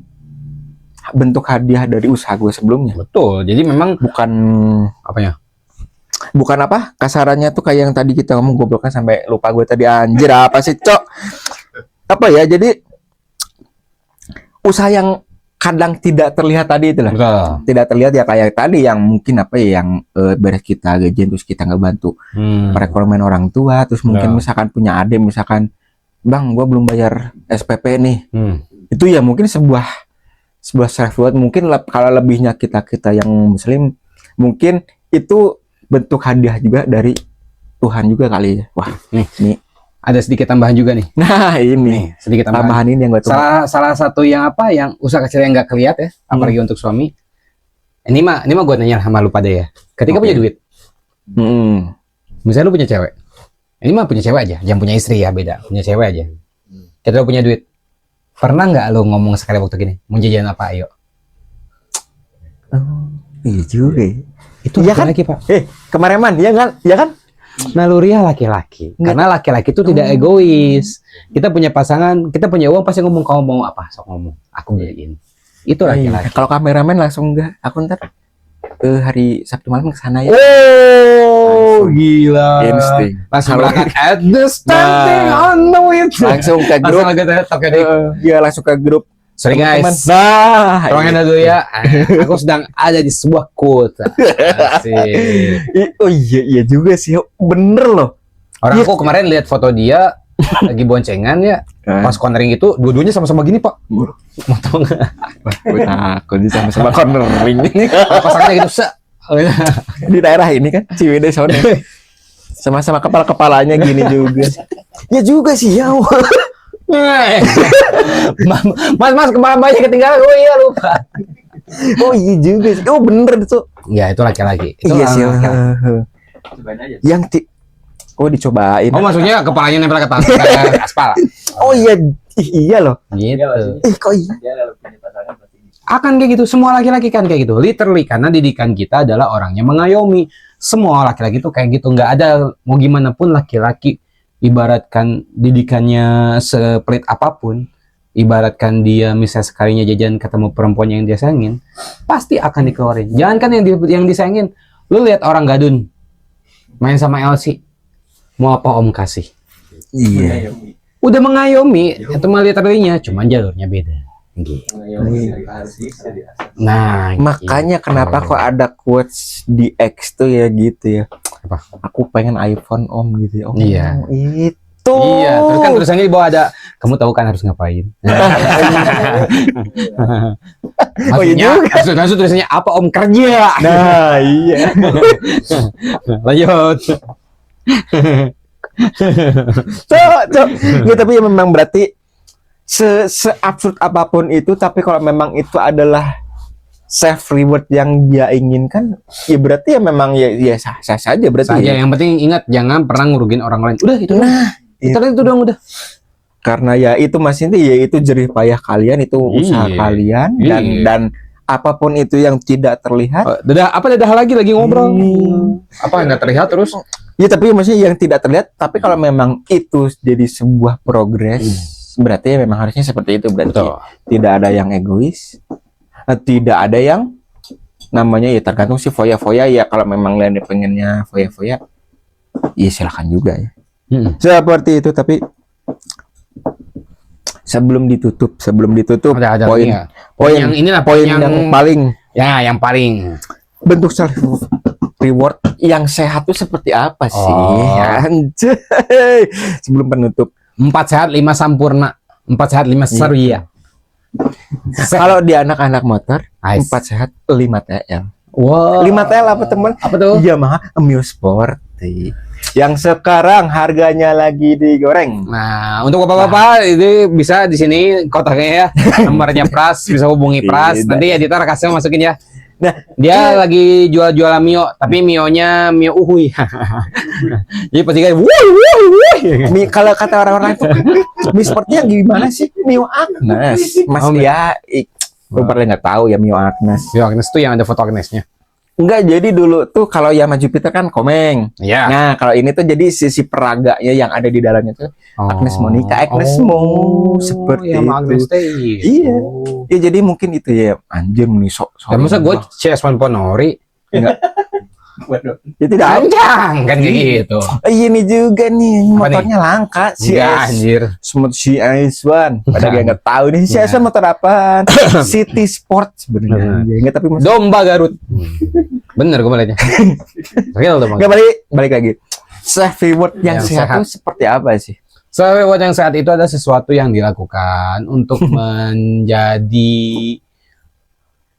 Speaker 2: bentuk hadiah dari usaha gue sebelumnya.
Speaker 1: Betul. Jadi memang
Speaker 2: bukan apa kasarannya tuh kayak yang tadi kita ngomong, gobloknya sampai lupa gue tadi, anjir apa sih cok, apa ya, jadi usaha yang kadang tidak terlihat tadi itulah. Tidak terlihat ya, kayak tadi yang mungkin yang beres kita gajian terus kita ngebantu perekonomian orang tua, terus mungkin misalkan punya adik, misalkan bang gue belum bayar SPP nih, itu ya mungkin sebuah self reward. Mungkin kalau lebihnya kita yang muslim mungkin itu bentuk hadiah juga dari Tuhan juga kali ya. Wah, nih
Speaker 1: ada sedikit tambahan juga nih.
Speaker 2: Nah, ini
Speaker 1: sedikit
Speaker 2: tambahan ini yang gue
Speaker 1: salah satu yang usaha kecil yang nggak kelihatan ya, apalagi untuk suami. Ini mah gue nanya sama lu pada ya. Ketika
Speaker 2: Oke.
Speaker 1: punya duit, misalnya lu punya cewek. Ini mah punya cewek aja, jangan punya istri ya, beda. Punya cewek aja. Kita punya duit. Pernah nggak lu ngomong sekali waktu gini, mau jajan apa, ayo?
Speaker 2: Iya juga ya.
Speaker 1: Itu
Speaker 2: Iya kan?
Speaker 1: laki-laki, Pak.
Speaker 2: Kemarin man, iya kan? Iya kan?
Speaker 1: Naluriah laki-laki. Karena laki-laki itu tidak egois. Kita punya pasangan, kita punya uang, pasti ngomong, kamu mau apa? Sok ngomong, aku beliin. Itu laki-laki.
Speaker 2: Kalau kameramen langsung enggak, aku ntar hari Sabtu malam ke sana ya.
Speaker 1: Oh, gila.
Speaker 2: Insting.
Speaker 1: Langsung
Speaker 2: Kalau-
Speaker 1: berangkat at the standing
Speaker 2: Nah.
Speaker 1: on the way.
Speaker 2: Langsung ke grup.
Speaker 1: Langsung lagi toke dik.
Speaker 2: Iya, langsung ke grup.
Speaker 1: Sorry
Speaker 2: teman-teman.
Speaker 1: guys.
Speaker 2: Nah,
Speaker 1: Tolongin dulu ya. Aku sedang ada di sebuah kota. Asik.
Speaker 2: Oh iya juga sih, bener loh.
Speaker 1: Orang
Speaker 2: Iya.
Speaker 1: aku kemarin lihat foto dia lagi boncengan ya. Pas cornering itu dua-duanya sama-sama gini, Pak. Mau tau nggak?
Speaker 2: Gue takut di sama-sama cornering ini
Speaker 1: Pasangannya gitu, se.
Speaker 2: di daerah ini kan Ciwidey sana. Sama-sama kepala-kepalanya gini juga. Ya juga sih ya.
Speaker 1: Mas, kemarin banyak ketinggalan. Oh iya, lupa.
Speaker 2: Oh iya juga sih. Oh bener tuh.
Speaker 1: Ya, itu laki-laki. Itu
Speaker 2: Iya sih.
Speaker 1: laki-laki.
Speaker 3: Cobain aja.
Speaker 2: Yang oh dicobain.
Speaker 1: Oh, maksudnya kepalanya nempel ke tangan kayak aspal.
Speaker 2: Oh iya, iya loh.
Speaker 1: Gitu.
Speaker 3: Iya, maksudnya
Speaker 2: Kok iya?
Speaker 3: dia kalau punya pasangan pasti gitu.
Speaker 1: Akan kayak gitu, semua laki-laki kan kayak gitu. Literally karena didikan kita adalah orangnya mengayomi. Semua laki-laki tuh kayak gitu, nggak ada mau gimana pun laki-laki ibaratkan didikannya sepelit apapun, ibaratkan dia misalnya sekalinya jajan ketemu perempuan yang dia sayangin, pasti akan dikeluarin. Jangan kan yang disayangin, lu lihat orang gadun main sama Elsie, mau apa om kasih?
Speaker 2: Iya.
Speaker 1: Udah mengayomi, itu mah literally-nya, cuman jalurnya beda. Gitu.
Speaker 3: Harus bisa diasah.
Speaker 1: Nah,
Speaker 2: Makanya
Speaker 1: gitu.
Speaker 2: kenapa kok ada quotes di X tuh ya gitu ya.
Speaker 1: Apa?
Speaker 2: Aku pengen iPhone om gitu ya. Oh,
Speaker 1: Iya.
Speaker 2: Itu.
Speaker 1: Iya, terus kan tulisannya di bawah ada, kamu tahu kan harus ngapain?
Speaker 2: Oh iya juga.
Speaker 1: Maksud tulisannya apa om kerja?
Speaker 2: Nah iya.
Speaker 1: Lanjut.
Speaker 2: Cok. Nggak, tapi ya memang berarti se-absurd apapun itu, tapi kalau memang itu adalah self reward yang dia inginkan, ya berarti ya memang ya sah saja berarti.
Speaker 1: Saja,
Speaker 2: Ya.
Speaker 1: yang penting ingat jangan pernah ngurugin orang lain. Udah itu. Itu dong udah.
Speaker 2: Karena ya itu Mas Inti, ya itu jerih payah kalian, itu usaha
Speaker 1: Iya.
Speaker 2: kalian
Speaker 1: Iya.
Speaker 2: dan apapun itu yang tidak terlihat.
Speaker 1: Dadah lagi ngobrol. Apa nggak terlihat terus?
Speaker 2: Ya tapi maksudnya yang tidak terlihat, tapi kalau memang itu jadi sebuah progres, berarti ya memang harusnya seperti itu, berarti
Speaker 1: Betul.
Speaker 2: tidak ada yang egois, tidak ada yang namanya ya tergantung si foya-foya ya, kalau memang kalian pengennya foya-foya, ya silakan juga ya. Seperti itu, tapi sebelum ditutup
Speaker 1: Ada
Speaker 2: poin
Speaker 1: lagi nggak?
Speaker 2: poin
Speaker 1: yang inilah
Speaker 2: poin yang paling
Speaker 1: yang paling
Speaker 2: bentuk self reward yang sehat tuh seperti apa sih?
Speaker 1: Oh.
Speaker 2: Anjay. Sebelum penutup.
Speaker 1: 4 sehat 5 sempurna. 4 sehat 5 seria.
Speaker 2: Kalau di anak-anak motor,
Speaker 1: Nice.
Speaker 2: 4 sehat 5 TL.
Speaker 1: Wow.
Speaker 2: 5 TL apa teman?
Speaker 1: Apa tuh?
Speaker 2: Yamaha Mio Sport. Yang sekarang harganya lagi digoreng.
Speaker 1: Nah, untuk bapak-bapak itu bisa di sini kotaknya ya. Nomornya Pras, bisa hubungi Pras.
Speaker 2: Tidak.
Speaker 1: Nanti editor kasih masukin ya.
Speaker 2: Nah,
Speaker 1: Dia lagi jual-jualan Mio, tapi Mio-nya Mio uhui. Jadi pasti kayak wuih.
Speaker 2: Kalau kata orang-orang itu, Mio Sportnya gimana sih? Mio Agnes. Mas
Speaker 1: Oh,
Speaker 2: ya, gue pernah nggak tahu ya Mio Agnes.
Speaker 1: Mio Agnes tuh yang ada foto Agnesnya.
Speaker 2: Enggak, jadi dulu tuh kalau Yamaha Jupiter kan komeng.
Speaker 1: Iya.
Speaker 2: Nah, kalau ini tuh jadi sisi peraganya yang ada di dalamnya tuh Agnes Monica, Agnes Mo, seperti
Speaker 1: ya,
Speaker 2: itu.
Speaker 1: Agnes teh.
Speaker 2: Iya. Ya jadi mungkin itu ya, anjir nih sok.
Speaker 1: Ya, masa gue CS1 Ponori
Speaker 2: enggak.
Speaker 3: Waduh.
Speaker 2: Ya tidak.
Speaker 1: panjang kan kayak gitu.
Speaker 2: Ini juga nih
Speaker 1: Apa
Speaker 2: motornya langka si
Speaker 1: Enggak, anjir.
Speaker 2: Smooth CX1. Padahal dia nggak tahu nih si
Speaker 1: Iya.
Speaker 2: CX1 motor apa. City Sport sebenarnya. Ya, enggak, tapi maksud-
Speaker 1: Domba Garut. Bener gue melihatnya. Real tuh, Bang.
Speaker 2: enggak, balik lagi. Self reward yang
Speaker 1: Yang
Speaker 2: sehat
Speaker 1: sehat.
Speaker 2: tuh seperti apa sih?
Speaker 1: Reward yang saat itu ada sesuatu yang dilakukan untuk menjadi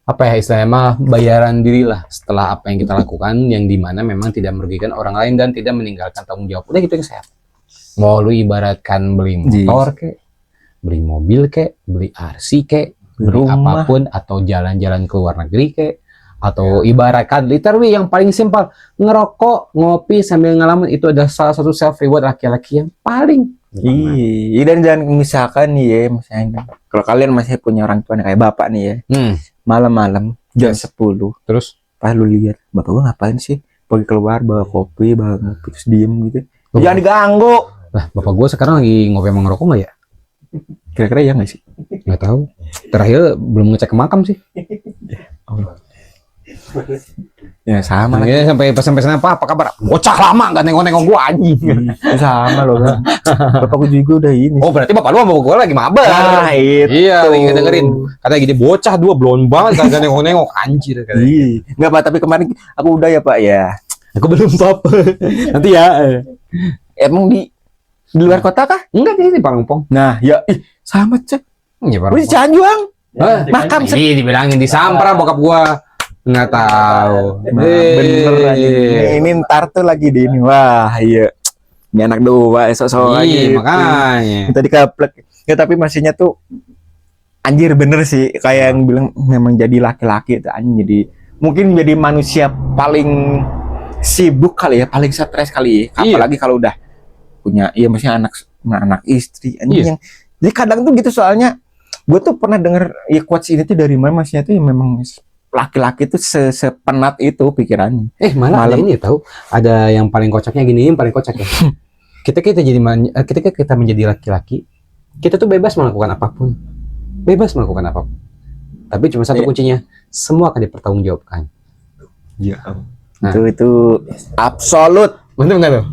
Speaker 1: apa ya istilahnya mah bayaran diri lah setelah apa yang kita lakukan yang dimana memang tidak merugikan orang lain dan tidak meninggalkan tanggung jawab. Udah gitu yang sehat. Mau lu ibaratkan beli motor kek, beli mobil kek, beli RC kek, beli
Speaker 2: Rumah.
Speaker 1: apapun atau jalan-jalan ke luar negeri kek, Atau ibaratkan literally yang paling simpel, ngerokok, ngopi sambil ngalamin itu adalah salah satu self reward laki-laki yang paling
Speaker 2: Iya, dan jangan misalkan nih ya, misalnya kalau kalian masih punya orang tua nih, kayak bapak nih ya, malam-malam jam 10
Speaker 1: Terus
Speaker 2: pas lu lihat bapak gua ngapain sih pergi keluar bawa kopi bawa ngopi terus diem gitu, jangan diganggu.
Speaker 1: lah, bapak gue sekarang lagi ngopi sama ngerokok nggak ya?
Speaker 2: Kira-kira ya nggak sih?
Speaker 1: Nggak tahu. Terakhir belum ngecek ke makam sih.
Speaker 2: Ya sama lah.
Speaker 1: Makanya sampai pesan-pesan apa kabar? Bocah lama nggak nengok-nengok gua anjing.
Speaker 2: Sama loh kan. Bapakku juga udah ini.
Speaker 1: Oh berarti bapak lu sama gua lagi mabar.
Speaker 2: Nah, itu.
Speaker 1: Iya, lagi dengerin. Katanya gini bocah dua belum banget kagak nengok-nengok anjir katanya.
Speaker 2: Iya. Enggak Pak, tapi kemarin aku udah ya Pak ya.
Speaker 1: Aku belum pap. Nanti ya.
Speaker 2: Emang di luar kota kah?
Speaker 1: Enggak di Parangpong.
Speaker 2: Nah, ya sama cek.
Speaker 1: Iya
Speaker 2: Lu di Cianjuang. Makam
Speaker 1: Iya dibilangin di Sampra bokap gua. Nggak tahu.
Speaker 2: Nah, bener lagi. Ini ntar tuh lagi di ini. Wah, iya. Ini anak dua esok-esok lagi.
Speaker 1: Iya, makanya.
Speaker 2: Tadi kaplek. Ya tapi masihnya tuh anjir bener sih kayak yang bilang memang jadi laki-laki itu anjing jadi mungkin jadi manusia paling sibuk kali ya, paling stres kali ya.
Speaker 1: Iya.
Speaker 2: Apalagi kalau udah punya iya maksudnya anak istri anjing
Speaker 1: Iya.
Speaker 2: yang jadi kadang tuh gitu soalnya gue tuh pernah denger ya quotes ini tuh dari mana maksudnya tuh ya memang laki-laki tuh sepenat itu pikirannya.
Speaker 1: Malah ada
Speaker 2: Malam.
Speaker 1: ini tahu. Ada yang paling kocaknya gini, yang paling kocak ya. Ketika kita menjadi laki-laki, kita tuh bebas melakukan apapun. Bebas melakukan apapun. Tapi cuma satu
Speaker 2: Iya.
Speaker 1: kuncinya, semua akan dipertanggungjawabkan.
Speaker 2: Iya.
Speaker 1: Nah.
Speaker 2: Itu absolut.
Speaker 1: Bener nggak tuh?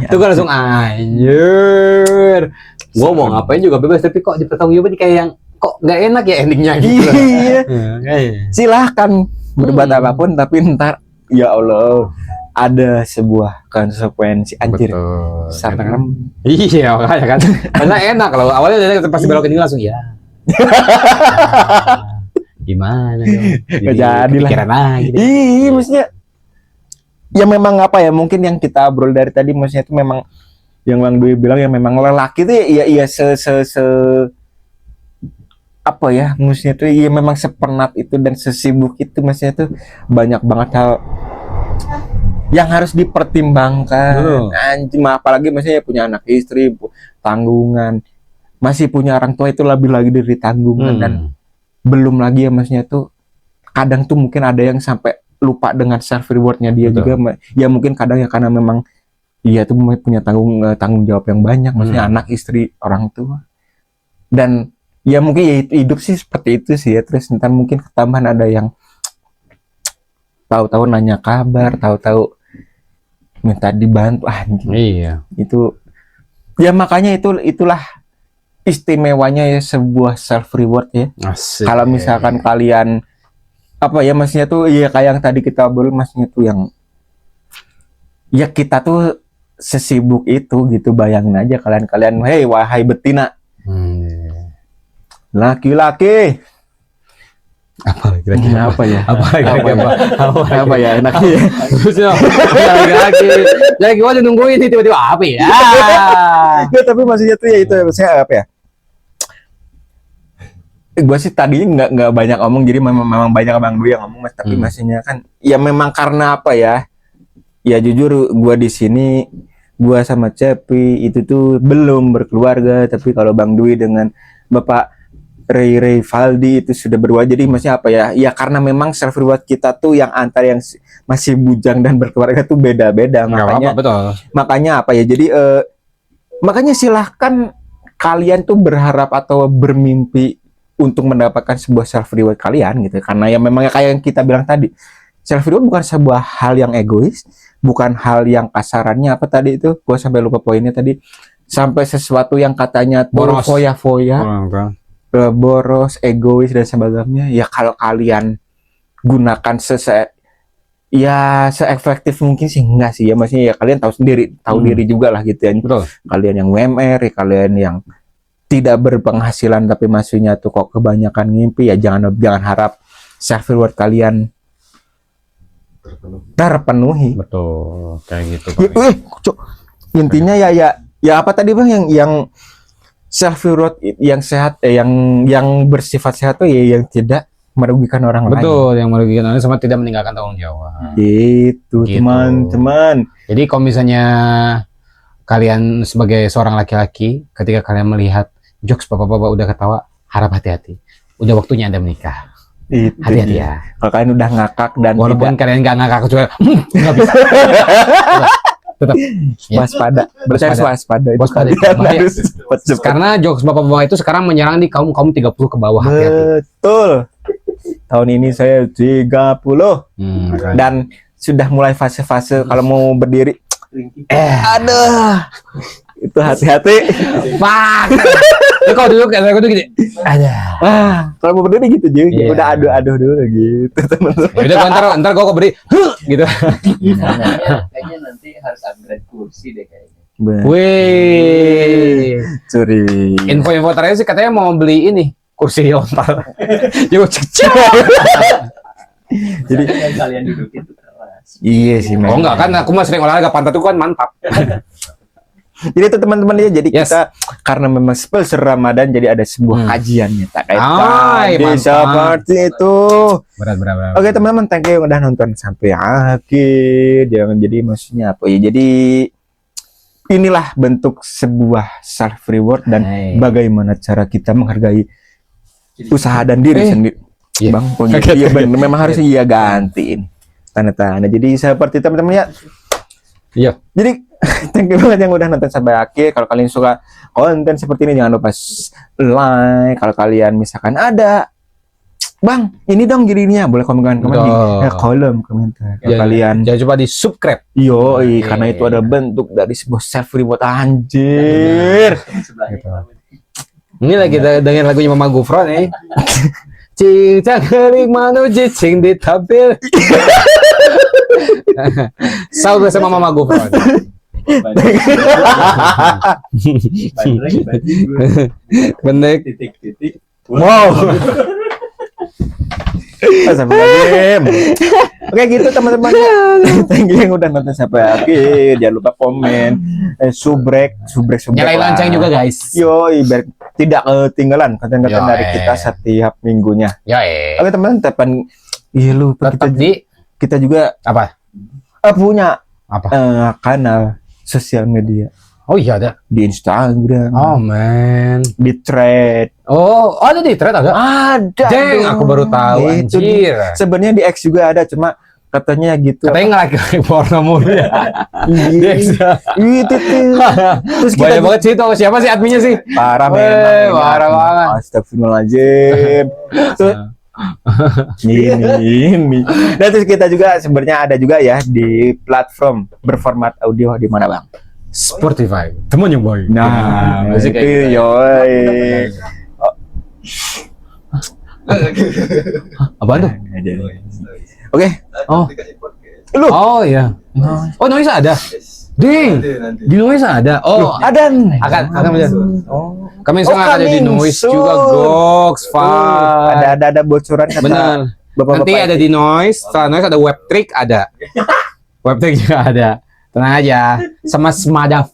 Speaker 1: Itu gue langsung anjir. Gua mau ngapain juga bebas, tapi kok dipertanggungjawabkan kayak yang kok nggak enak ya endingnya gitu.
Speaker 2: Iya.
Speaker 1: Iya.
Speaker 2: Silahkan berbuat apapun tapi ntar ya Allah ada sebuah konsekuensi anjir.
Speaker 1: Betul.
Speaker 2: Serem.
Speaker 1: Iya makanya kan. Karena enak kalau awalnya dia pasti belokin ini langsung ya. Gimana dong?
Speaker 2: Nggak jadi lah.
Speaker 1: Kepikiran lagi deh.
Speaker 2: Iya maksudnya ya memang apa ya mungkin yang kita obrol dari tadi maksudnya itu memang yang Bang Dwi bilang ya memang lelaki itu ya iya apa ya maksudnya tuh ya memang sepenat itu dan sesibuk itu maksudnya tuh banyak banget hal yang harus dipertimbangkan. Anjing apalagi maksudnya punya anak istri, tanggungan, masih punya orang tua itu lebih lagi dari tanggungan dan belum lagi ya maksudnya tuh kadang tuh mungkin ada yang sampai lupa dengan self rewardnya dia.
Speaker 1: Betul.
Speaker 2: Juga ya mungkin kadang ya karena memang dia tuh punya tanggung jawab yang banyak maksudnya anak istri orang tua dan ya mungkin ya hidup sih seperti itu sih ya. Terus ntar mungkin ketambahan ada yang tahu-tahu nanya kabar, tahu-tahu minta dibantu anjing.
Speaker 1: Iya.
Speaker 2: Itu ya makanya itulah istimewanya ya sebuah self reward ya.
Speaker 1: Asik.
Speaker 2: Kalau misalkan kalian apa ya maksudnya tuh ya kayak yang tadi kita obrol maksudnya tuh yang ya kita tuh sesibuk itu gitu, bayangin aja kalian hei wahai betina laki-laki
Speaker 1: Apa kira-kira
Speaker 2: apa ya
Speaker 1: apa
Speaker 2: ya enaknya ya
Speaker 1: Terusnya lagi lagi gua udah nungguin nih tiba-tiba apa ya?
Speaker 2: Nggak, tapi maksudnya tuh ya itu maksudnya apa ya gue sih tadinya nggak banyak ngomong jadi memang banyak Bang Dwi yang ngomong mas tapi maksudnya kan ya memang karena apa ya jujur gue di sini gue sama Cepi itu tuh belum berkeluarga tapi kalau Bang Dwi dengan Bapak Ray Valdi itu sudah berwajib jadi maksudnya apa ya karena memang self reward kita tuh yang antara yang masih bujang dan berkeluarga tuh beda-beda makanya apa ya jadi makanya silahkan kalian tuh berharap atau bermimpi untuk mendapatkan sebuah self reward kalian gitu karena ya memang kayak yang kita bilang tadi self reward bukan sebuah hal yang egois bukan hal yang kasarannya apa tadi itu gua sampai lupa poinnya tadi sampai sesuatu yang katanya tuh
Speaker 1: Boros.
Speaker 2: foya-foya boros egois dan sebagainya ya kalau kalian gunakan seefektif mungkin sih enggak sih ya maksudnya ya kalian tahu diri juga lah gitu ya.
Speaker 1: Betul.
Speaker 2: Kalian yang WMR ya kalian yang tidak berpenghasilan tapi maksudnya tuh kok kebanyakan ngimpi ya jangan harap self reward kalian terpenuhi.
Speaker 1: Betul. Kayak gitu.
Speaker 2: Intinya ya apa tadi Bang yang self reward yang sehat yang bersifat sehat tuh ya yang tidak merugikan orang lain.
Speaker 1: Betul, yang merugikan orang sama tidak meninggalkan tanggung jawab.
Speaker 2: Gitu,
Speaker 1: Gitu.
Speaker 2: teman-teman.
Speaker 1: Jadi kalau misalnya kalian sebagai seorang laki-laki, ketika kalian melihat jokes bapak-bapak udah ketawa, harap hati-hati. Udah waktunya Anda menikah.
Speaker 2: Itu
Speaker 1: Hati-hati
Speaker 2: dia.
Speaker 1: ya.
Speaker 2: Kalau kalian udah ngakak dan
Speaker 1: Walaupun
Speaker 2: tidak
Speaker 1: kalian nggak ngakak juga, nggak bisa. Tetap. Ya.
Speaker 2: waspada, berarti harus waspada. Itu
Speaker 1: Waspada,
Speaker 2: kalian
Speaker 1: bahaya.
Speaker 2: harus cepet-cepet.
Speaker 1: Karena jokes bapak-bapak itu sekarang menyerang di kaum 30 ke bawah. Hati-hati.
Speaker 2: Betul. Tahun ini saya 30
Speaker 1: Kan.
Speaker 2: dan sudah mulai fase-fase kalau mau berdiri. Aduh. Itu hati-hati.
Speaker 1: Fuck. Ini kalau dulu kayak aku tuh gini. Ada.
Speaker 2: Kalau mau berdiri gitu juga.
Speaker 1: Iya.
Speaker 2: Udah aduh dulu gitu, teman-teman.
Speaker 1: Ya udah gua ntar gua beri gitu.
Speaker 3: Kayaknya nanti harus upgrade kursi deh kayaknya.
Speaker 1: Wih.
Speaker 2: Curi.
Speaker 1: Info-info terakhir sih katanya mau beli ini kursi lontar. Jadi cecek.
Speaker 2: Jadi
Speaker 3: yang kalian duduk itu keras.
Speaker 2: iya sih,
Speaker 1: Oh enggak kan aku mah sering olahraga pantat itu kan mantap.
Speaker 2: Jadi itu teman-teman ya, jadi
Speaker 1: Yes.
Speaker 2: kita karena memang spesial Ramadan jadi ada sebuah kajiannya tak kayak
Speaker 1: Ay,
Speaker 2: tadi
Speaker 1: mantap.
Speaker 2: seperti itu.
Speaker 1: Berat.
Speaker 2: Oke teman-teman, thank you yang udah nonton sampai akhir. Jangan jadi maksudnya apa ya? Jadi inilah bentuk sebuah self reward dan
Speaker 1: Hai.
Speaker 2: bagaimana cara kita menghargai usaha dan diri sendiri.
Speaker 1: Iya.
Speaker 2: Bang, oh gitu. Iya benar, memang harus iya gantiin tanda-tanda. Jadi seperti teman-teman ya.
Speaker 1: Iya.
Speaker 2: Jadi thank you banget yang udah nonton sampai akhir. Kalau kalian suka konten seperti ini jangan lupa like. Kalau kalian misalkan ada Bang, ini dong jadinya boleh komen di
Speaker 1: Betul.
Speaker 2: kolom komentar. Kalau kalian
Speaker 1: Jangan lupa di subscribe.
Speaker 2: yoi,
Speaker 1: Iya.
Speaker 2: karena itu adalah bentuk dari sebuah self reward anjir.
Speaker 3: Sebelahnya
Speaker 1: Gitu.
Speaker 3: pamit.
Speaker 1: Ini lagi kita dengerin lagunya Mama Gufron nih. Cing cangkering manu cing ditampil. Saud bersama Mama Gufron.
Speaker 3: Bandrek, bajingan,
Speaker 1: Benek.
Speaker 3: titik-titik.
Speaker 2: Wow. Astagfirullahaladzim. Oke gitu teman-teman. Thank you yang udah nonton sampai akhir. Jangan lupa komen, subrek.
Speaker 1: Nyalain lonceng juga guys.
Speaker 2: Yoi, biar tidak ketinggalan konten-konten
Speaker 1: Yoi.
Speaker 2: dari kita setiap minggunya.
Speaker 1: Ya
Speaker 2: Oke teman-teman, tepan iya lupa
Speaker 1: tetap di
Speaker 2: kita juga
Speaker 1: apa?
Speaker 2: punya
Speaker 1: Apa?
Speaker 2: kanal sosial media
Speaker 1: Oh iya ada.
Speaker 2: di Instagram,
Speaker 1: Oh man.
Speaker 2: di Thread.
Speaker 1: Oh ada di thread ada.
Speaker 2: Ada.
Speaker 1: Deng,
Speaker 2: dong.
Speaker 1: aku baru tahu
Speaker 2: Itu
Speaker 1: anjir.
Speaker 2: sebenarnya di X juga ada, cuma katanya gitu.
Speaker 1: Katanya nge-like porno mulu ya.
Speaker 2: Iya. Itu tuh. Terus kita
Speaker 1: Banyak banget sih itu siapa sih adminnya sih?
Speaker 2: parah
Speaker 1: Weh,
Speaker 2: memang.
Speaker 1: parah banget.
Speaker 2: Astagfirullahaladzim. Terus ini. Dan terus kita juga sebenarnya ada juga ya di platform berformat audio di mana Bang?
Speaker 1: Spotify. Teman yang baik.
Speaker 2: Nah,
Speaker 1: musik kayak
Speaker 2: itu
Speaker 1: gitu.
Speaker 2: yoi.
Speaker 1: Apaan tuh?
Speaker 2: Oke,
Speaker 1: Oh.
Speaker 2: lu
Speaker 1: Oh iya. Oh Noise ada. Ding. Di Noise ada. Oh,
Speaker 2: ada
Speaker 1: akan menjadi.
Speaker 2: Oh,
Speaker 1: Kami semua akan jadi
Speaker 2: coming
Speaker 1: Noise
Speaker 2: soon.
Speaker 1: juga, Gox, Fun.
Speaker 2: ada bocoran kata
Speaker 1: Bener.
Speaker 2: bapak-bapak.
Speaker 1: Nanti ada di Noise, setelah Noise ada Webtrick ada. Webtrick juga ada. Tenang aja. Sama Smadaf.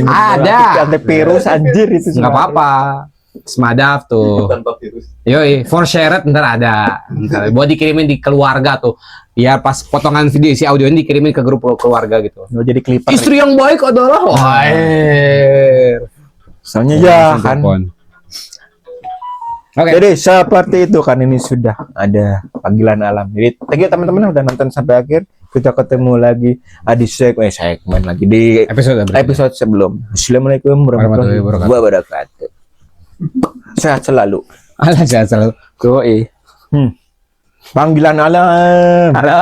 Speaker 1: Ada.
Speaker 2: Antivirus anjir itu.
Speaker 1: Nggak apa-apa. Smadaf tuh.
Speaker 3: Tanpa virus.
Speaker 1: Yoi, for shared ntar ada. Ntar buat dikirimin di keluarga tuh. Biar pas potongan video isi audio ini dikirimin ke grup keluarga gitu.
Speaker 2: Nggak jadi clipper.
Speaker 1: Istri yang baik adalah Wahir.
Speaker 2: Soalnya ya kan.
Speaker 1: Oke.
Speaker 2: Jadi seperti itu kan, ini sudah ada panggilan alam. Jadi thank you teman-teman udah nonton sampai akhir. Kita ketemu lagi di segmen lagi di episode sebelum. Assalamualaikum warahmatullahi wabarakatuh. Sehat selalu.
Speaker 1: Allah sehat selalu.
Speaker 2: Yoi. Panggilan alam.
Speaker 1: Halo.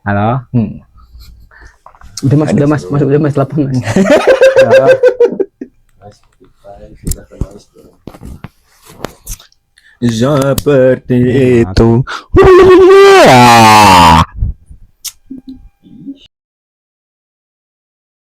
Speaker 1: Halo. Udah mas lapangan.
Speaker 2: Seperti itu.